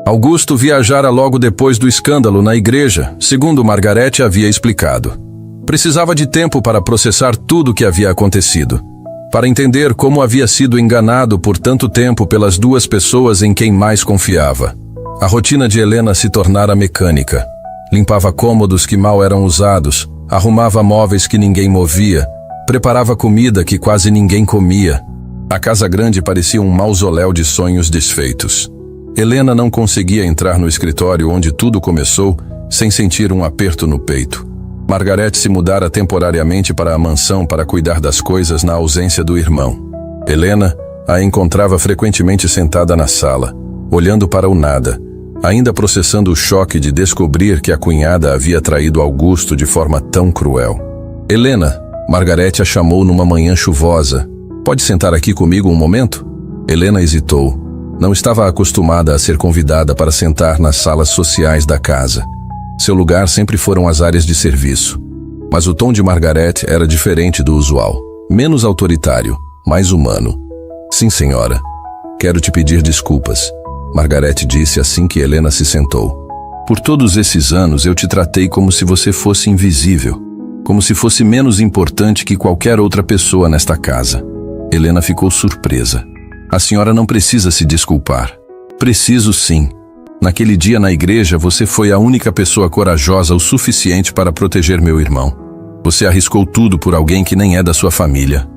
Augusto viajara logo depois do escândalo na igreja, segundo Margarete havia explicado. Precisava de tempo para processar tudo o que havia acontecido, para entender como havia sido enganado por tanto tempo pelas duas pessoas em quem mais confiava. A rotina de Helena se tornara mecânica. Limpava cômodos que mal eram usados, arrumava móveis que ninguém movia, preparava comida que quase ninguém comia. A casa grande parecia um mausoléu de sonhos desfeitos. Helena não conseguia entrar no escritório onde tudo começou sem sentir um aperto no peito. Margarete se mudara temporariamente para a mansão para cuidar das coisas na ausência do irmão. Helena a encontrava frequentemente sentada na sala, olhando para o nada, ainda processando o choque de descobrir que a cunhada havia traído Augusto de forma tão cruel. Helena, Margarete a chamou numa manhã chuvosa. Pode sentar aqui comigo um momento? Helena hesitou. Não estava acostumada a ser convidada para sentar nas salas sociais da casa. Seu lugar sempre foram as áreas de serviço. Mas o tom de Margarete era diferente do usual. Menos autoritário, mais humano. Sim, senhora. Quero te pedir desculpas, Margarete disse assim que Helena se sentou. Por todos esses anos eu te tratei como se você fosse invisível, como se fosse menos importante que qualquer outra pessoa nesta casa. Helena ficou surpresa. A senhora não precisa se desculpar. Preciso sim. Naquele dia na igreja, você foi a única pessoa corajosa o suficiente para proteger meu irmão. Você arriscou tudo por alguém que nem é da sua família.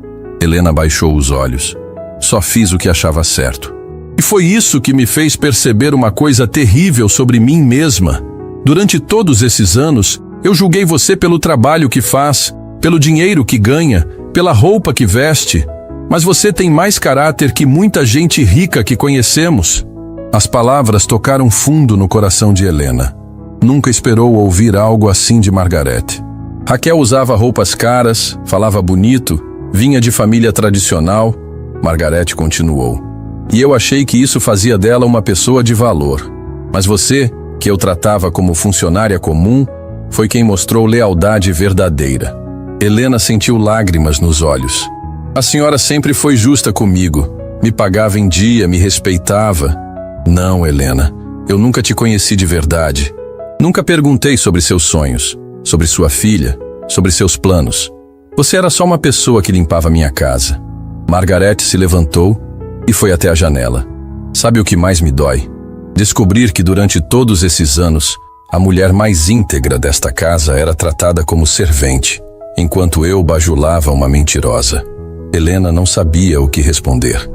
Helena baixou os olhos. Só fiz o que achava certo. E foi isso que me fez perceber uma coisa terrível sobre mim mesma. Durante todos esses anos, eu julguei você pelo trabalho que faz, pelo dinheiro que ganha, pela roupa que veste. Mas você tem mais caráter que muita gente rica que conhecemos. As palavras tocaram fundo no coração de Helena. Nunca esperou ouvir algo assim de Margarete. Raquel usava roupas caras, falava bonito, vinha de família tradicional. Margarete continuou. E eu achei que isso fazia dela uma pessoa de valor. Mas você, que eu tratava como funcionária comum, foi quem mostrou lealdade verdadeira. Helena sentiu lágrimas nos olhos. A senhora sempre foi justa comigo. Me pagava em dia, me respeitava. Não, Helena, eu nunca te conheci de verdade. Nunca perguntei sobre seus sonhos, sobre sua filha, sobre seus planos. Você era só uma pessoa que limpava minha casa. Margarete se levantou e foi até a janela. Sabe o que mais me dói? Descobrir que durante todos esses anos, a mulher mais íntegra desta casa era tratada como servente, enquanto eu bajulava uma mentirosa. Helena não sabia o que responder.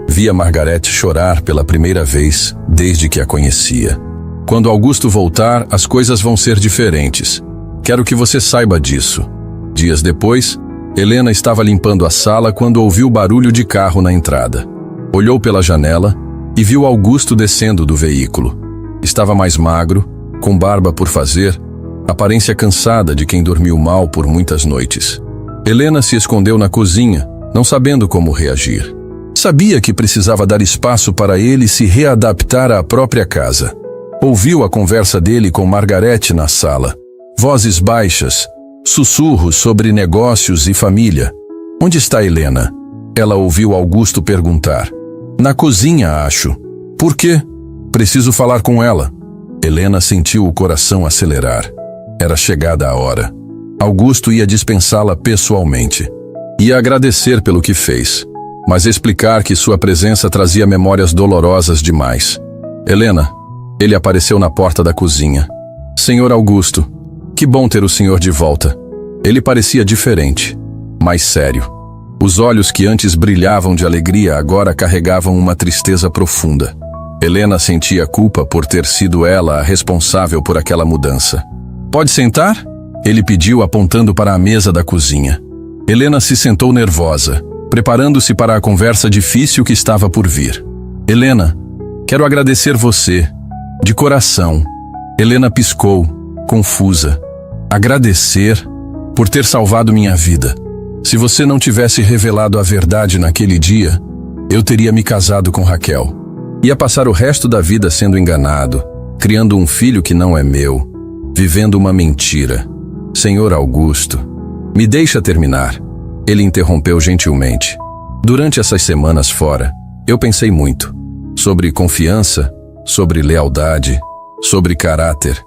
Via Margarete chorar pela primeira vez desde que a conhecia. Quando Augusto voltar, as coisas vão ser diferentes. Quero que você saiba disso. Dias depois, Helena estava limpando a sala quando ouviu barulho de carro na entrada. Olhou pela janela e viu Augusto descendo do veículo. Estava mais magro, com barba por fazer, aparência cansada de quem dormiu mal por muitas noites. Helena se escondeu na cozinha, não sabendo como reagir. Sabia que precisava dar espaço para ele se readaptar à própria casa. Ouviu a conversa dele com Margarete na sala. Vozes baixas, sussurros sobre negócios e família. Onde está Helena? Ela ouviu Augusto perguntar. Na cozinha, acho. Por quê? Preciso falar com ela. Helena sentiu o coração acelerar. Era chegada a hora. Augusto ia dispensá-la pessoalmente. Ia agradecer pelo que fez, mas explicar que sua presença trazia memórias dolorosas demais. Helena, ele apareceu na porta da cozinha. Senhor Augusto, que bom ter o senhor de volta. Ele parecia diferente, mais sério. Os olhos que antes brilhavam de alegria agora carregavam uma tristeza profunda. Helena sentia culpa por ter sido ela a responsável por aquela mudança. Pode sentar? Ele pediu apontando para a mesa da cozinha. Helena se sentou nervosa, preparando-se para a conversa difícil que estava por vir. Helena, quero agradecer você, de coração. Helena piscou, confusa. Agradecer por ter salvado minha vida. Se você não tivesse revelado a verdade naquele dia, eu teria me casado com Raquel. Ia passar o resto da vida sendo enganado, criando um filho que não é meu, vivendo uma mentira. Senhor Augusto, me deixa terminar. Ele interrompeu gentilmente. Durante essas semanas fora, eu pensei muito. Sobre confiança, sobre lealdade, sobre caráter.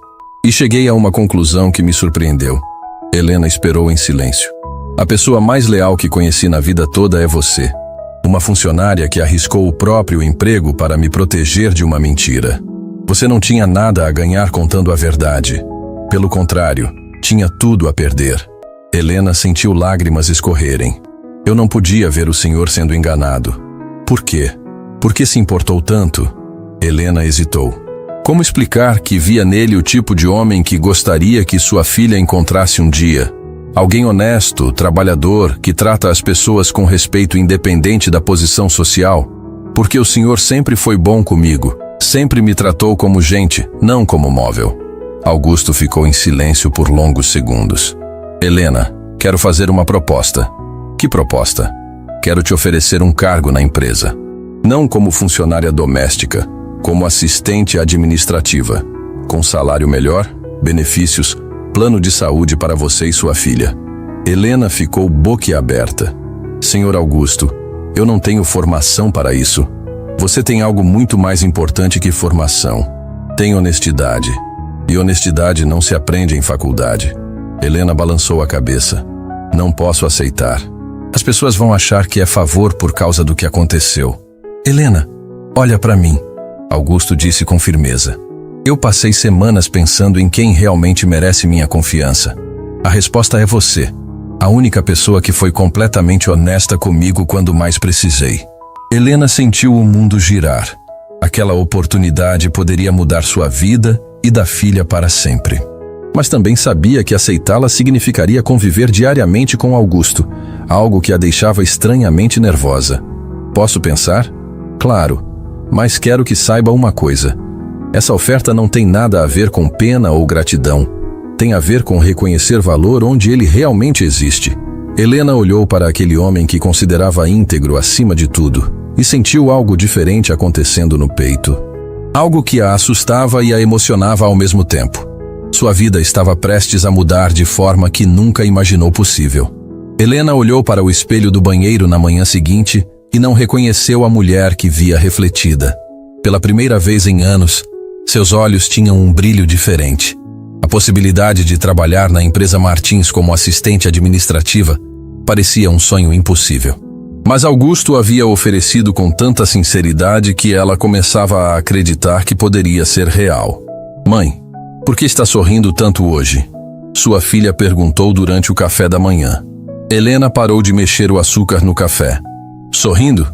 E cheguei a uma conclusão que me surpreendeu. Helena esperou em silêncio. A pessoa mais leal que conheci na vida toda é você. Uma funcionária que arriscou o próprio emprego para me proteger de uma mentira. Você não tinha nada a ganhar contando a verdade. Pelo contrário, tinha tudo a perder. Helena sentiu lágrimas escorrerem. Eu não podia ver o senhor sendo enganado. Por quê? Por que se importou tanto? Helena hesitou. Como explicar que via nele o tipo de homem que gostaria que sua filha encontrasse um dia? Alguém honesto, trabalhador, que trata as pessoas com respeito independente da posição social? Porque o senhor sempre foi bom comigo. Sempre me tratou como gente, não como móvel. Augusto ficou em silêncio por longos segundos. Helena, quero fazer uma proposta. Que proposta? Quero te oferecer um cargo na empresa. Não como funcionária doméstica, como assistente administrativa. Com salário melhor, benefícios, plano de saúde para você e sua filha. Helena ficou boquiaberta. Senhor Augusto, eu não tenho formação para isso. Você tem algo muito mais importante que formação. Tem honestidade. E honestidade não se aprende em faculdade. Helena balançou a cabeça. Não posso aceitar. As pessoas vão achar que é favor por causa do que aconteceu. Helena, olha para mim. Augusto disse com firmeza. Eu passei semanas pensando em quem realmente merece minha confiança. A resposta é você. A única pessoa que foi completamente honesta comigo quando mais precisei. Helena sentiu o mundo girar. Aquela oportunidade poderia mudar sua vida e da filha para sempre. Mas também sabia que aceitá-la significaria conviver diariamente com Augusto, algo que a deixava estranhamente nervosa. Posso pensar? Claro, mas quero que saiba uma coisa. Essa oferta não tem nada a ver com pena ou gratidão. Tem a ver com reconhecer valor onde ele realmente existe. Helena olhou para aquele homem que considerava íntegro acima de tudo e sentiu algo diferente acontecendo no peito. Algo que a assustava e a emocionava ao mesmo tempo. Sua vida estava prestes a mudar de forma que nunca imaginou possível. Helena olhou para o espelho do banheiro na manhã seguinte e não reconheceu a mulher que via refletida. Pela primeira vez em anos, seus olhos tinham um brilho diferente. A possibilidade de trabalhar na empresa Martins como assistente administrativa parecia um sonho impossível. Mas Augusto havia oferecido com tanta sinceridade que ela começava a acreditar que poderia ser real. Mãe, por que está sorrindo tanto hoje? Sua filha perguntou durante o café da manhã. Helena parou de mexer o açúcar no café. Sorrindo?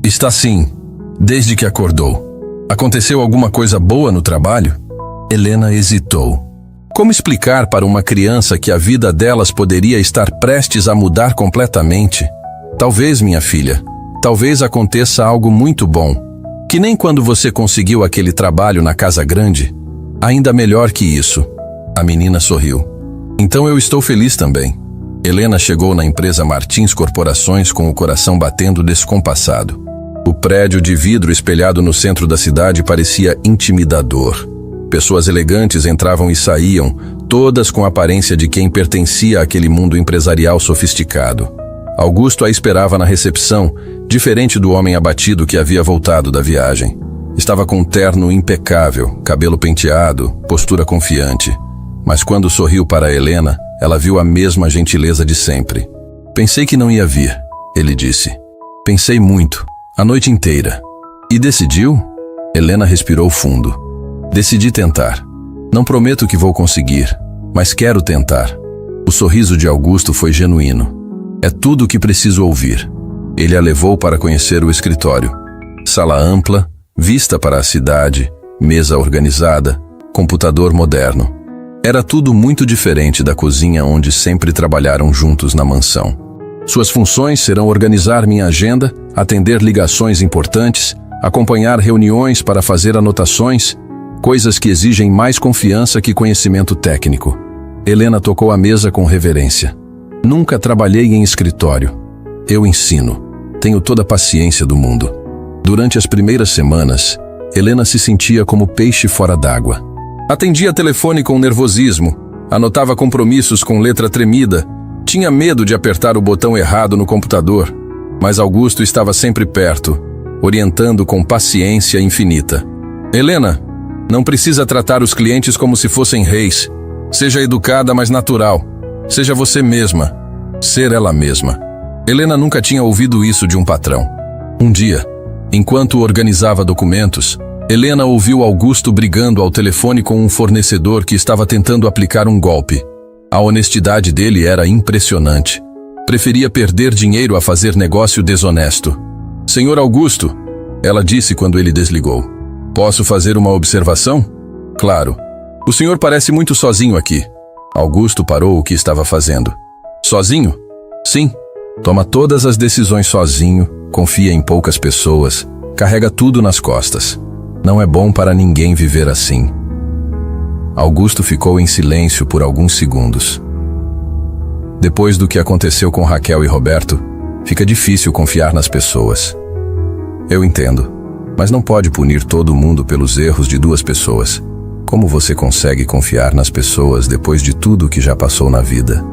Está sim, desde que acordou. Aconteceu alguma coisa boa no trabalho? Helena hesitou. Como explicar para uma criança que a vida delas poderia estar prestes a mudar completamente? Talvez, minha filha, talvez aconteça algo muito bom, que nem quando você conseguiu aquele trabalho na casa grande. Ainda melhor que isso. A menina sorriu. Então eu estou feliz também. Helena chegou na empresa Martins Corporações com o coração batendo descompassado. O prédio de vidro espelhado no centro da cidade parecia intimidador. Pessoas elegantes entravam e saíam, todas com a aparência de quem pertencia àquele mundo empresarial sofisticado. Augusto a esperava na recepção, diferente do homem abatido que havia voltado da viagem. Estava com um terno impecável, cabelo penteado, postura confiante. Mas quando sorriu para Helena, ela viu a mesma gentileza de sempre. Pensei que não ia vir, ele disse. Pensei muito, a noite inteira. E decidiu? Helena respirou fundo. Decidi tentar. Não prometo que vou conseguir, mas quero tentar. O sorriso de Augusto foi genuíno. É tudo o que preciso ouvir. Ele a levou para conhecer o escritório. Sala ampla, vista para a cidade, mesa organizada, computador moderno. Era tudo muito diferente da cozinha onde sempre trabalharam juntos na mansão. Suas funções serão organizar minha agenda, atender ligações importantes, acompanhar reuniões para fazer anotações, coisas que exigem mais confiança que conhecimento técnico. Helena tocou a mesa com reverência. Nunca trabalhei em escritório. Eu ensino. Tenho toda a paciência do mundo. Durante as primeiras semanas, Helena se sentia como peixe fora d'água. Atendia telefone com nervosismo, anotava compromissos com letra tremida, tinha medo de apertar o botão errado no computador, mas Augusto estava sempre perto, orientando com paciência infinita. Helena, não precisa tratar os clientes como se fossem reis. Seja educada, mas natural. Seja você mesma. Ser ela mesma. Helena nunca tinha ouvido isso de um patrão. Um dia, enquanto organizava documentos, Helena ouviu Augusto brigando ao telefone com um fornecedor que estava tentando aplicar um golpe. A honestidade dele era impressionante. Preferia perder dinheiro a fazer negócio desonesto. Senhor Augusto, ela disse quando ele desligou. Posso fazer uma observação? Claro. O senhor parece muito sozinho aqui. Augusto parou o que estava fazendo. Sozinho? Sim. Toma todas as decisões sozinho, confia em poucas pessoas, carrega tudo nas costas. Não é bom para ninguém viver assim. Augusto ficou em silêncio por alguns segundos. Depois do que aconteceu com Raquel e Roberto, fica difícil confiar nas pessoas. Eu entendo, mas não pode punir todo mundo pelos erros de duas pessoas. Como você consegue confiar nas pessoas depois de tudo que já passou na vida?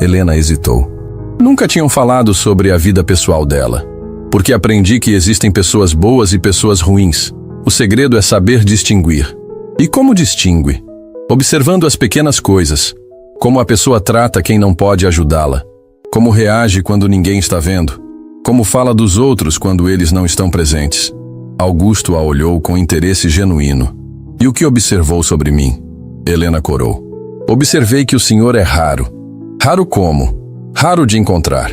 Helena hesitou. Nunca tinham falado sobre a vida pessoal dela. Porque aprendi que existem pessoas boas e pessoas ruins. O segredo é saber distinguir. E como distingue? Observando as pequenas coisas. Como a pessoa trata quem não pode ajudá-la. Como reage quando ninguém está vendo. Como fala dos outros quando eles não estão presentes. Augusto a olhou com interesse genuíno. E o que observou sobre mim? Helena corou. Observei que o senhor é raro. Raro como? Raro de encontrar.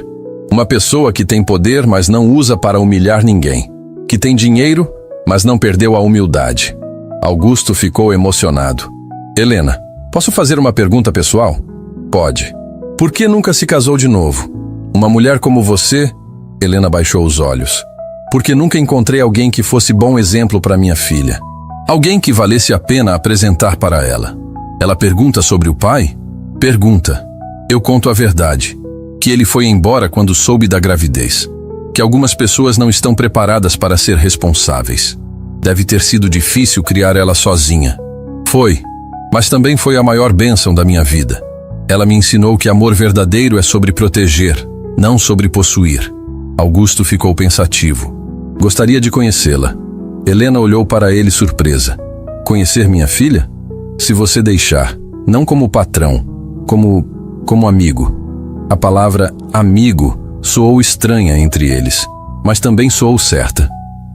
Uma pessoa que tem poder, mas não usa para humilhar ninguém. Que tem dinheiro, mas não perdeu a humildade. Augusto ficou emocionado. Helena, posso fazer uma pergunta pessoal? Pode. Por que nunca se casou de novo? Uma mulher como você... Helena baixou os olhos. Porque nunca encontrei alguém que fosse bom exemplo para minha filha. Alguém que valesse a pena apresentar para ela. Ela pergunta sobre o pai? Pergunta. Eu conto a verdade. Que ele foi embora quando soube da gravidez. Que algumas pessoas não estão preparadas para ser responsáveis. Deve ter sido difícil criar ela sozinha. Foi, mas também foi a maior bênção da minha vida. Ela me ensinou que amor verdadeiro é sobre proteger, não sobre possuir. Augusto ficou pensativo. Gostaria de conhecê-la. Helena olhou para ele surpresa. Conhecer minha filha? Se você deixar, não como patrão, como amigo. A palavra amigo soou estranha entre eles, mas também soou certa.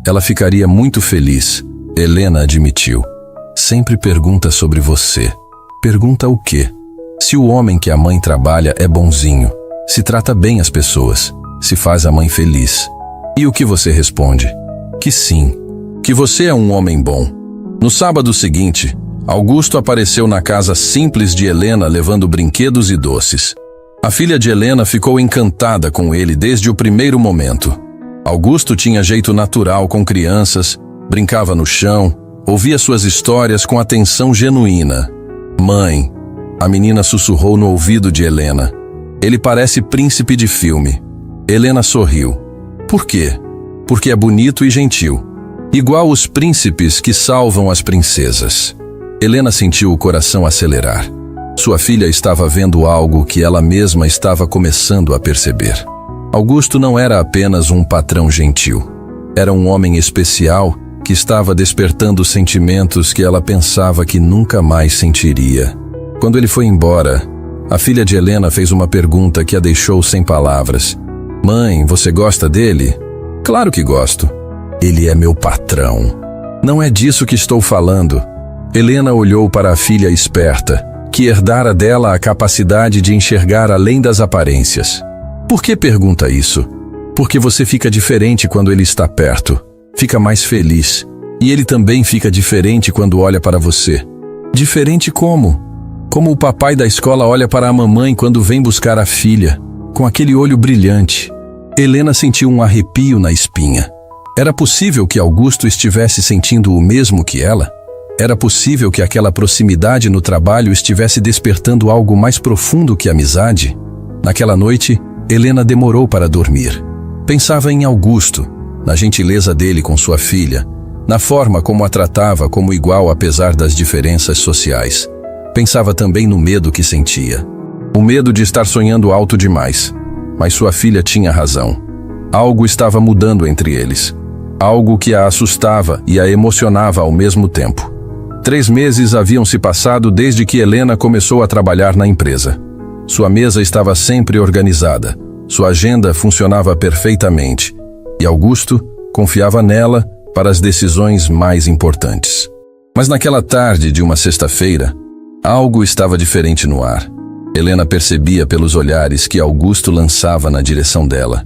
Ela ficaria muito feliz, Helena admitiu. Sempre pergunta sobre você. Pergunta o quê? Se o homem que a mãe trabalha é bonzinho, se trata bem as pessoas, se faz a mãe feliz. E o que você responde? Que sim, que você é um homem bom. No sábado seguinte, Augusto apareceu na casa simples de Helena levando brinquedos e doces. A filha de Helena ficou encantada com ele desde o primeiro momento. Augusto tinha jeito natural com crianças, brincava no chão, ouvia suas histórias com atenção genuína. Mãe, a menina sussurrou no ouvido de Helena. Ele parece príncipe de filme. Helena sorriu. Por quê? Porque é bonito e gentil. Igual os príncipes que salvam as princesas. Helena sentiu o coração acelerar. Sua filha estava vendo algo que ela mesma estava começando a perceber. Augusto não era apenas um patrão gentil. Era um homem especial que estava despertando sentimentos que ela pensava que nunca mais sentiria. Quando ele foi embora, a filha de Helena fez uma pergunta que a deixou sem palavras. Mãe, você gosta dele? Claro que gosto. Ele é meu patrão. Não é disso que estou falando. Helena olhou para a filha esperta, que herdara dela a capacidade de enxergar além das aparências. Por que pergunta isso? Porque você fica diferente quando ele está perto. Fica mais feliz. E ele também fica diferente quando olha para você. Diferente como? Como o papai da escola olha para a mamãe quando vem buscar a filha, com aquele olho brilhante. Helena sentiu um arrepio na espinha. Era possível que Augusto estivesse sentindo o mesmo que ela? Era possível que aquela proximidade no trabalho estivesse despertando algo mais profundo que amizade? Naquela noite, Helena demorou para dormir. Pensava em Augusto, na gentileza dele com sua filha, na forma como a tratava como igual apesar das diferenças sociais. Pensava também no medo que sentia. O medo de estar sonhando alto demais. Mas sua filha tinha razão. Algo estava mudando entre eles. Algo que a assustava e a emocionava ao mesmo tempo. 3 meses haviam se passado desde que Helena começou a trabalhar na empresa. Sua mesa estava sempre organizada. Sua agenda funcionava perfeitamente. E Augusto confiava nela para as decisões mais importantes. Mas naquela tarde de uma sexta-feira, algo estava diferente no ar. Helena percebia pelos olhares que Augusto lançava na direção dela,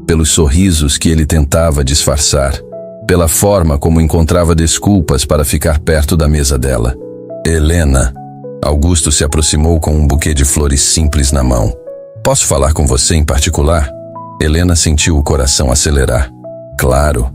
pelos sorrisos que ele tentava disfarçar, pela forma como encontrava desculpas para ficar perto da mesa dela. Helena. Augusto se aproximou com um buquê de flores simples na mão. Posso falar com você em particular? Helena sentiu o coração acelerar. Claro.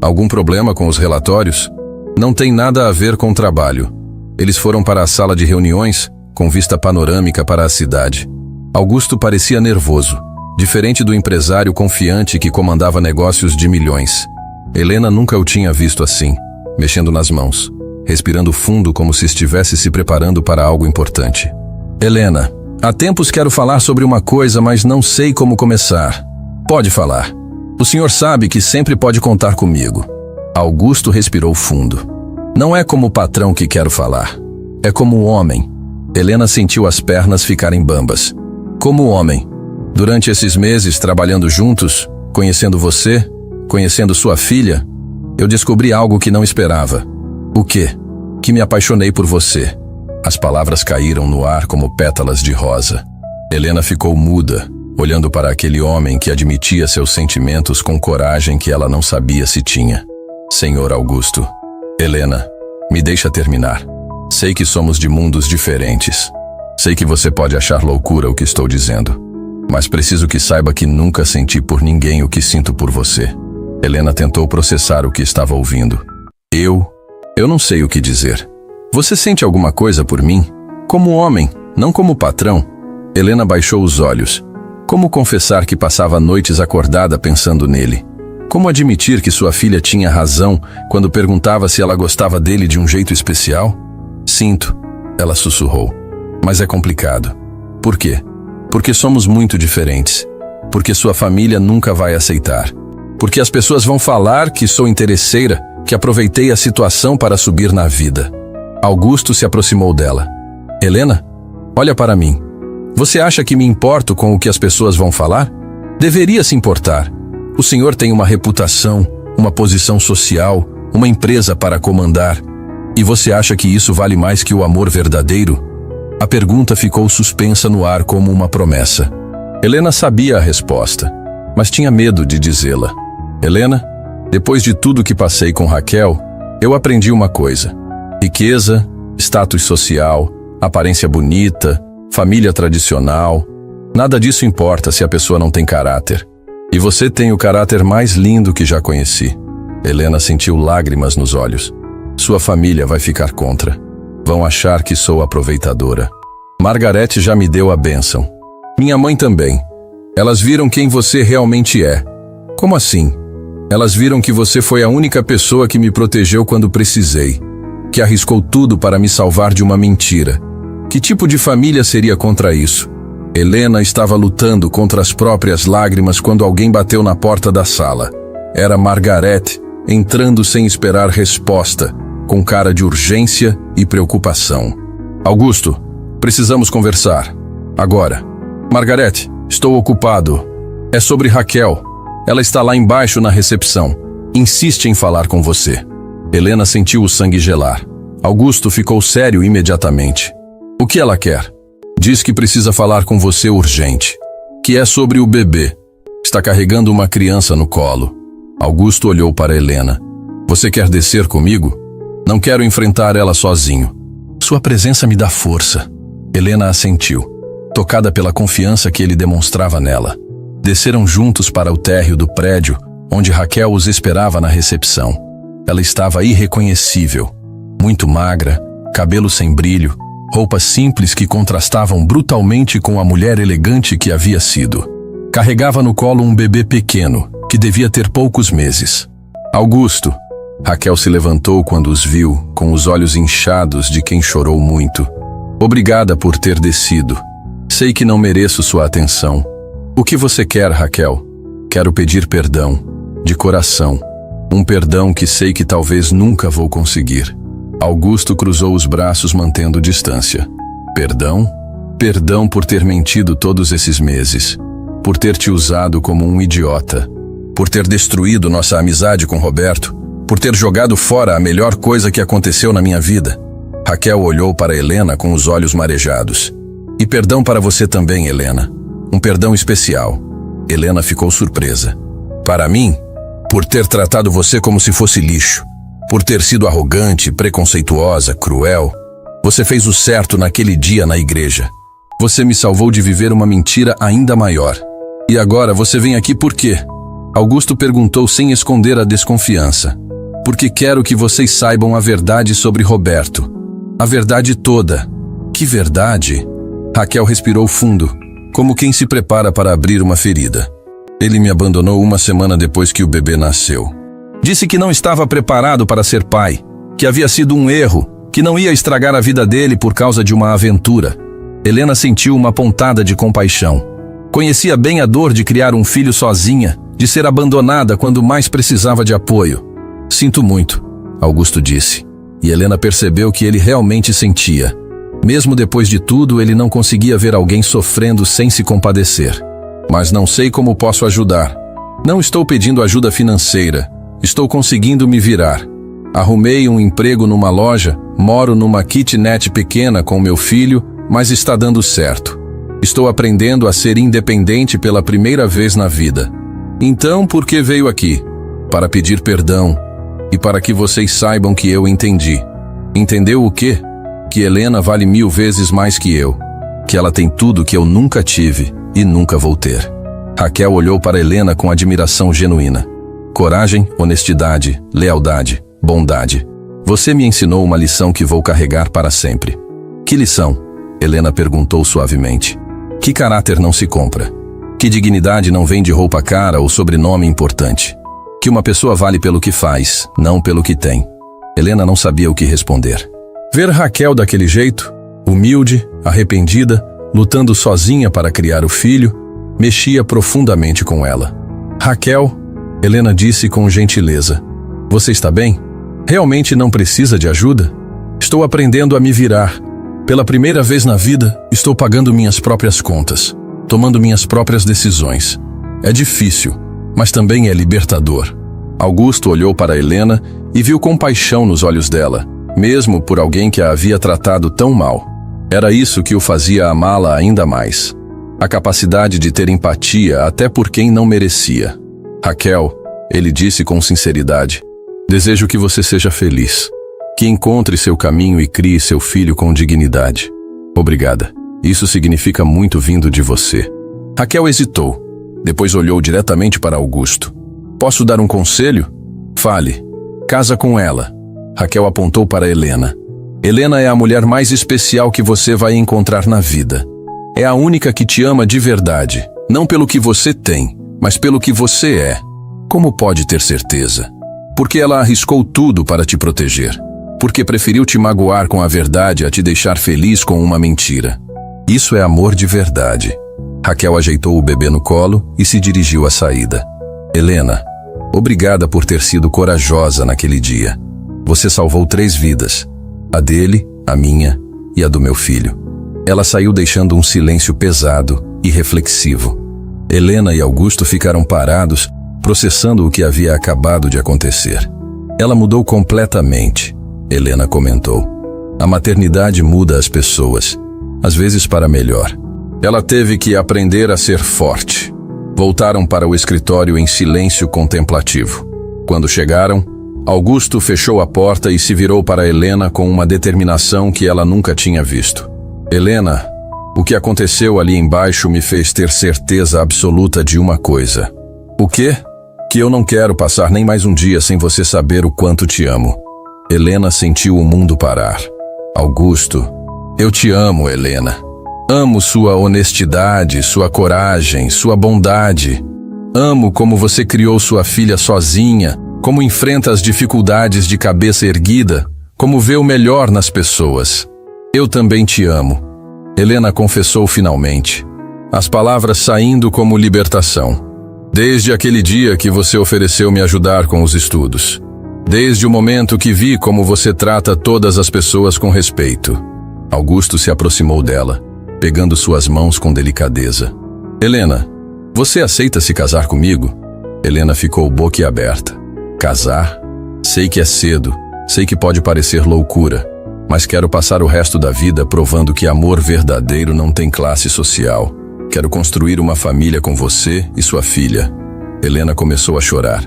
Algum problema com os relatórios? Não tem nada a ver com o trabalho. Eles foram para a sala de reuniões, com vista panorâmica para a cidade. Augusto parecia nervoso, diferente do empresário confiante que comandava negócios de milhões. Helena nunca o tinha visto assim, mexendo nas mãos, respirando fundo como se estivesse se preparando para algo importante. Helena, há tempos quero falar sobre uma coisa, mas não sei como começar. Pode falar. O senhor sabe que sempre pode contar comigo. Augusto respirou fundo. Não é como patrão que quero falar. É como homem. Helena sentiu as pernas ficarem bambas. Como homem. Durante esses meses trabalhando juntos, conhecendo você, conhecendo sua filha, eu descobri algo que não esperava. O quê? Que me apaixonei por você. As palavras caíram no ar como pétalas de rosa. Helena ficou muda, olhando para aquele homem que admitia seus sentimentos com coragem que ela não sabia se tinha. Senhor Augusto. Helena, me deixa terminar. Sei que somos de mundos diferentes. Sei que você pode achar loucura o que estou dizendo. Mas preciso que saiba que nunca senti por ninguém o que sinto por você. Helena tentou processar o que estava ouvindo. Eu não sei o que dizer. Você sente alguma coisa por mim? Como homem, não como patrão. Helena baixou os olhos. Como confessar que passava noites acordada pensando nele? Como admitir que sua filha tinha razão quando perguntava se ela gostava dele de um jeito especial? Sinto, ela sussurrou. Mas é complicado. Por quê? Porque somos muito diferentes. Porque sua família nunca vai aceitar. Porque as pessoas vão falar que sou interesseira, que aproveitei a situação para subir na vida. Augusto se aproximou dela. Helena, olha para mim. Você acha que me importo com o que as pessoas vão falar? Deveria se importar. O senhor tem uma reputação, uma posição social, uma empresa para comandar. E você acha que isso vale mais que o amor verdadeiro? A pergunta ficou suspensa no ar como uma promessa. Helena sabia a resposta, mas tinha medo de dizê-la. Helena, depois de tudo que passei com Raquel, eu aprendi uma coisa. Riqueza, status social, aparência bonita, família tradicional, nada disso importa se a pessoa não tem caráter. E você tem o caráter mais lindo que já conheci. Helena sentiu lágrimas nos olhos. Sua família vai ficar contra. Vão achar que sou aproveitadora. Margarete já me deu a bênção. Minha mãe também. Elas viram quem você realmente é. Como assim? Elas viram que você foi a única pessoa que me protegeu quando precisei, que arriscou tudo para me salvar de uma mentira. Que tipo de família seria contra isso? Helena estava lutando contra as próprias lágrimas quando alguém bateu na porta da sala. Era Margaret, entrando sem esperar resposta, com cara de urgência e preocupação. Augusto, precisamos conversar. Agora. Margaret, estou ocupado. É sobre Raquel. Ela está lá embaixo na recepção. Insiste em falar com você. Helena sentiu o sangue gelar. Augusto ficou sério imediatamente. O que ela quer? Diz que precisa falar com você urgente. Que é sobre o bebê. Está carregando uma criança no colo. Augusto olhou para Helena. Você quer descer comigo? Não quero enfrentar ela sozinho. Sua presença me dá força. Helena assentiu, tocada pela confiança que ele demonstrava nela. Desceram juntos para o térreo do prédio, onde Raquel os esperava na recepção. Ela estava irreconhecível. Muito magra, cabelo sem brilho, roupas simples que contrastavam brutalmente com a mulher elegante que havia sido. Carregava no colo um bebê pequeno, que devia ter poucos meses. Augusto. Raquel se levantou quando os viu, com os olhos inchados de quem chorou muito. Obrigada por ter descido. Sei que não mereço sua atenção. O que você quer, Raquel? Quero pedir perdão, de coração. Um perdão que sei que talvez nunca vou conseguir. Augusto cruzou os braços mantendo distância. Perdão? Perdão por ter mentido todos esses meses. Por ter te usado como um idiota. Por ter destruído nossa amizade com Roberto. Por ter jogado fora a melhor coisa que aconteceu na minha vida. Raquel olhou para Helena com os olhos marejados. E perdão para você também, Helena. Um perdão especial. Helena ficou surpresa. Para mim? Por ter tratado você como se fosse lixo. Por ter sido arrogante, preconceituosa, cruel. Você fez o certo naquele dia na igreja. Você me salvou de viver uma mentira ainda maior. E agora você vem aqui por quê? Augusto perguntou sem esconder a desconfiança. Porque quero que vocês saibam a verdade sobre Roberto. A verdade toda. Que verdade? Raquel respirou fundo, como quem se prepara para abrir uma ferida. Ele me abandonou uma semana depois que o bebê nasceu. Disse que não estava preparado para ser pai, que havia sido um erro, que não ia estragar a vida dele por causa de uma aventura. Helena sentiu uma pontada de compaixão. Conhecia bem a dor de criar um filho sozinha, de ser abandonada quando mais precisava de apoio. Sinto muito, Augusto disse, e Helena percebeu que ele realmente sentia. Mesmo depois de tudo, ele não conseguia ver alguém sofrendo sem se compadecer. Mas não sei como posso ajudar. Não estou pedindo ajuda financeira. Estou conseguindo me virar. Arrumei um emprego numa loja, moro numa kitnet pequena com meu filho, mas está dando certo. Estou aprendendo a ser independente pela primeira vez na vida. Então, por que veio aqui? Para pedir perdão. E para que vocês saibam que eu entendi. Entendeu o quê? Que Helena vale 1000 vezes mais que eu. Que ela tem tudo que eu nunca tive e nunca vou ter. Raquel olhou para Helena com admiração genuína. Coragem, honestidade, lealdade, bondade. Você me ensinou uma lição que vou carregar para sempre. Que lição? Helena perguntou suavemente. Que caráter não se compra? Que dignidade não vem de roupa cara ou sobrenome importante? Que uma pessoa vale pelo que faz, não pelo que tem. Helena não sabia o que responder. Ver Raquel daquele jeito, humilde, arrependida, lutando sozinha para criar o filho, mexia profundamente com ela. Raquel, Helena disse com gentileza. Você está bem? Realmente não precisa de ajuda? Estou aprendendo a me virar. Pela primeira vez na vida, estou pagando minhas próprias contas, tomando minhas próprias decisões. É difícil, mas também é libertador. Augusto olhou para Helena e viu compaixão nos olhos dela, mesmo por alguém que a havia tratado tão mal. Era isso que o fazia amá-la ainda mais. A capacidade de ter empatia até por quem não merecia. Raquel, ele disse com sinceridade, desejo que você seja feliz. Que encontre seu caminho e crie seu filho com dignidade. Obrigada. Isso significa muito vindo de você. Raquel hesitou. Depois olhou diretamente para Augusto. Posso dar um conselho? Fale. Casa com ela. Raquel apontou para Helena. Helena é a mulher mais especial que você vai encontrar na vida. É a única que te ama de verdade, não pelo que você tem, mas pelo que você é. Como pode ter certeza? Porque ela arriscou tudo para te proteger. Porque preferiu te magoar com a verdade a te deixar feliz com uma mentira. Isso é amor de verdade. Raquel ajeitou o bebê no colo e se dirigiu à saída. Helena, obrigada por ter sido corajosa naquele dia. Você salvou 3 vidas. A dele, a minha e a do meu filho. Ela saiu deixando um silêncio pesado e reflexivo. Helena e Augusto ficaram parados, processando o que havia acabado de acontecer. Ela mudou completamente, Helena comentou. A maternidade muda as pessoas, às vezes para melhor. Ela teve que aprender a ser forte. Voltaram para o escritório em silêncio contemplativo. Quando chegaram, Augusto fechou a porta e se virou para Helena com uma determinação que ela nunca tinha visto. Helena, o que aconteceu ali embaixo me fez ter certeza absoluta de uma coisa. O quê? Que eu não quero passar nem mais um dia sem você saber o quanto te amo. Helena sentiu o mundo parar. Augusto, eu te amo, Helena. Amo sua honestidade, sua coragem, sua bondade. Amo como você criou sua filha sozinha, como enfrenta as dificuldades de cabeça erguida, como vê o melhor nas pessoas. Eu também te amo. Helena confessou finalmente, as palavras saindo como libertação. Desde aquele dia que você ofereceu me ajudar com os estudos. Desde o momento que vi como você trata todas as pessoas com respeito. Augusto se aproximou dela, pegando suas mãos com delicadeza. Helena, você aceita se casar comigo? Helena ficou boquiaberta. Casar? Sei que é cedo, sei que pode parecer loucura, mas quero passar o resto da vida provando que amor verdadeiro não tem classe social. Quero construir uma família com você e sua filha. Helena começou a chorar.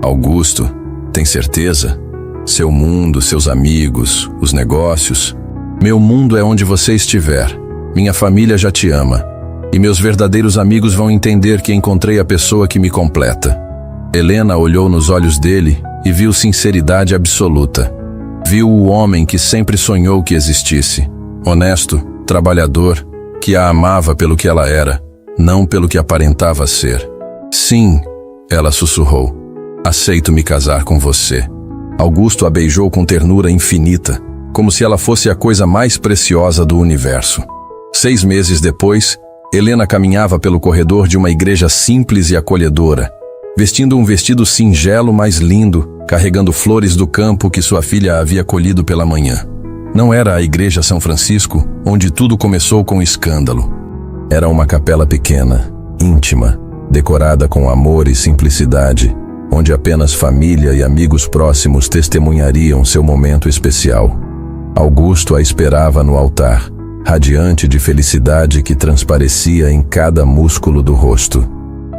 Augusto, tem certeza? Seu mundo, seus amigos, os negócios. Meu mundo é onde você estiver. Minha família já te ama. E meus verdadeiros amigos vão entender que encontrei a pessoa que me completa. Helena olhou nos olhos dele e viu sinceridade absoluta. Viu o homem que sempre sonhou que existisse. Honesto, trabalhador, que a amava pelo que ela era, não pelo que aparentava ser. Sim, ela sussurrou. Aceito me casar com você. Augusto a beijou com ternura infinita, como se ela fosse a coisa mais preciosa do universo. 6 meses depois, Helena caminhava pelo corredor de uma igreja simples e acolhedora, vestindo um vestido singelo mais lindo, carregando flores do campo que sua filha havia colhido pela manhã. Não era a Igreja São Francisco, onde tudo começou com escândalo. Era uma capela pequena, íntima, decorada com amor e simplicidade, onde apenas família e amigos próximos testemunhariam seu momento especial. Augusto a esperava no altar, radiante de felicidade que transparecia em cada músculo do rosto.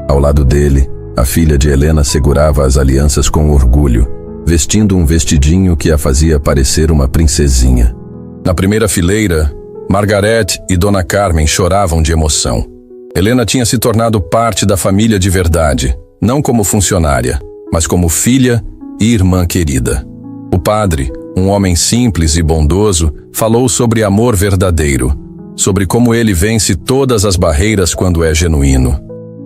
Ao lado dele, a filha de Helena segurava as alianças com orgulho, vestindo um vestidinho que a fazia parecer uma princesinha. Na primeira fileira, Margarete e Dona Carmen choravam de emoção. Helena tinha se tornado parte da família de verdade, não como funcionária, mas como filha e irmã querida. O padre, um homem simples e bondoso, falou sobre amor verdadeiro, sobre como ele vence todas as barreiras quando é genuíno.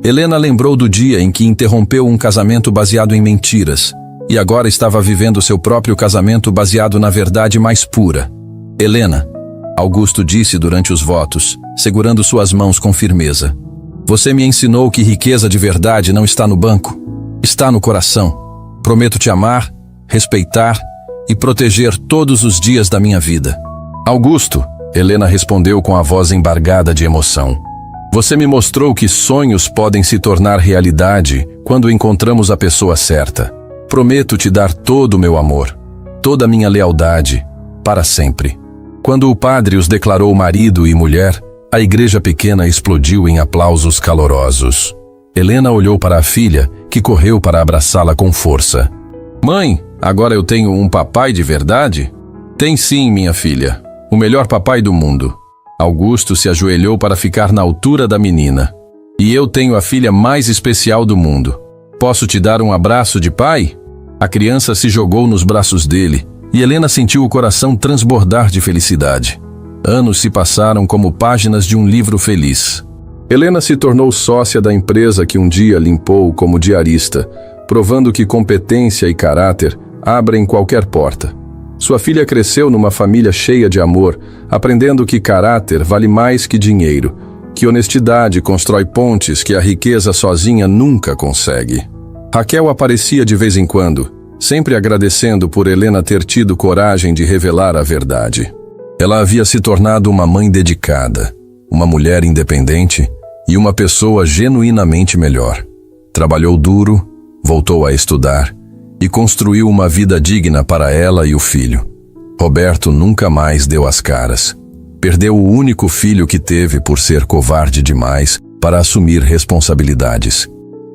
Helena lembrou do dia em que interrompeu um casamento baseado em mentiras, e agora estava vivendo seu próprio casamento baseado na verdade mais pura. Helena, Augusto disse durante os votos, segurando suas mãos com firmeza. Você me ensinou que riqueza de verdade não está no banco, está no coração. Prometo te amar, respeitar e proteger todos os dias da minha vida. Augusto, Helena respondeu com a voz embargada de emoção. Você me mostrou que sonhos podem se tornar realidade quando encontramos a pessoa certa. Prometo te dar todo o meu amor, toda a minha lealdade, para sempre. Quando o padre os declarou marido e mulher, a igreja pequena explodiu em aplausos calorosos. Helena olhou para a filha, que correu para abraçá-la com força. Mãe, agora eu tenho um papai de verdade? Tem sim, minha filha, o melhor papai do mundo. Augusto se ajoelhou para ficar na altura da menina. E eu tenho a filha mais especial do mundo. Posso te dar um abraço de pai? A criança se jogou nos braços dele, e Helena sentiu o coração transbordar de felicidade. Anos se passaram como páginas de um livro feliz. Helena se tornou sócia da empresa que um dia limpou como diarista, provando que competência e caráter abrem qualquer porta. Sua filha cresceu numa família cheia de amor, aprendendo que caráter vale mais que dinheiro, que honestidade constrói pontes que a riqueza sozinha nunca consegue. Raquel aparecia de vez em quando, sempre agradecendo por Helena ter tido coragem de revelar a verdade. Ela havia se tornado uma mãe dedicada, uma mulher independente e uma pessoa genuinamente melhor. Trabalhou duro, voltou a estudar e construiu uma vida digna para ela e o filho. Roberto nunca mais deu as caras. Perdeu o único filho que teve por ser covarde demais para assumir responsabilidades.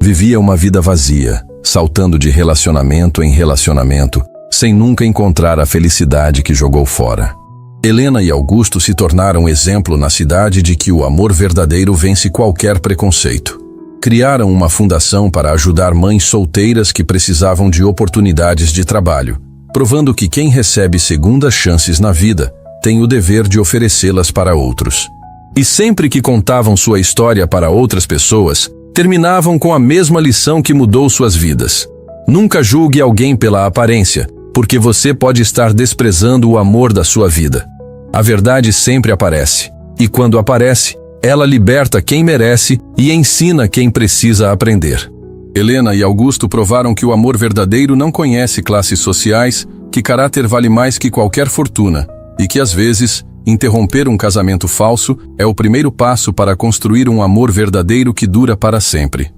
Vivia uma vida vazia, saltando de relacionamento em relacionamento, sem nunca encontrar a felicidade que jogou fora. Helena e Augusto se tornaram exemplo na cidade de que o amor verdadeiro vence qualquer preconceito. Criaram uma fundação para ajudar mães solteiras que precisavam de oportunidades de trabalho, provando que quem recebe segundas chances na vida tem o dever de oferecê-las para outros. E sempre que contavam sua história para outras pessoas, terminavam com a mesma lição que mudou suas vidas. Nunca julgue alguém pela aparência, porque você pode estar desprezando o amor da sua vida. A verdade sempre aparece, e quando aparece, ela liberta quem merece e ensina quem precisa aprender. Helena e Augusto provaram que o amor verdadeiro não conhece classes sociais, que caráter vale mais que qualquer fortuna, e que às vezes, interromper um casamento falso é o primeiro passo para construir um amor verdadeiro que dura para sempre.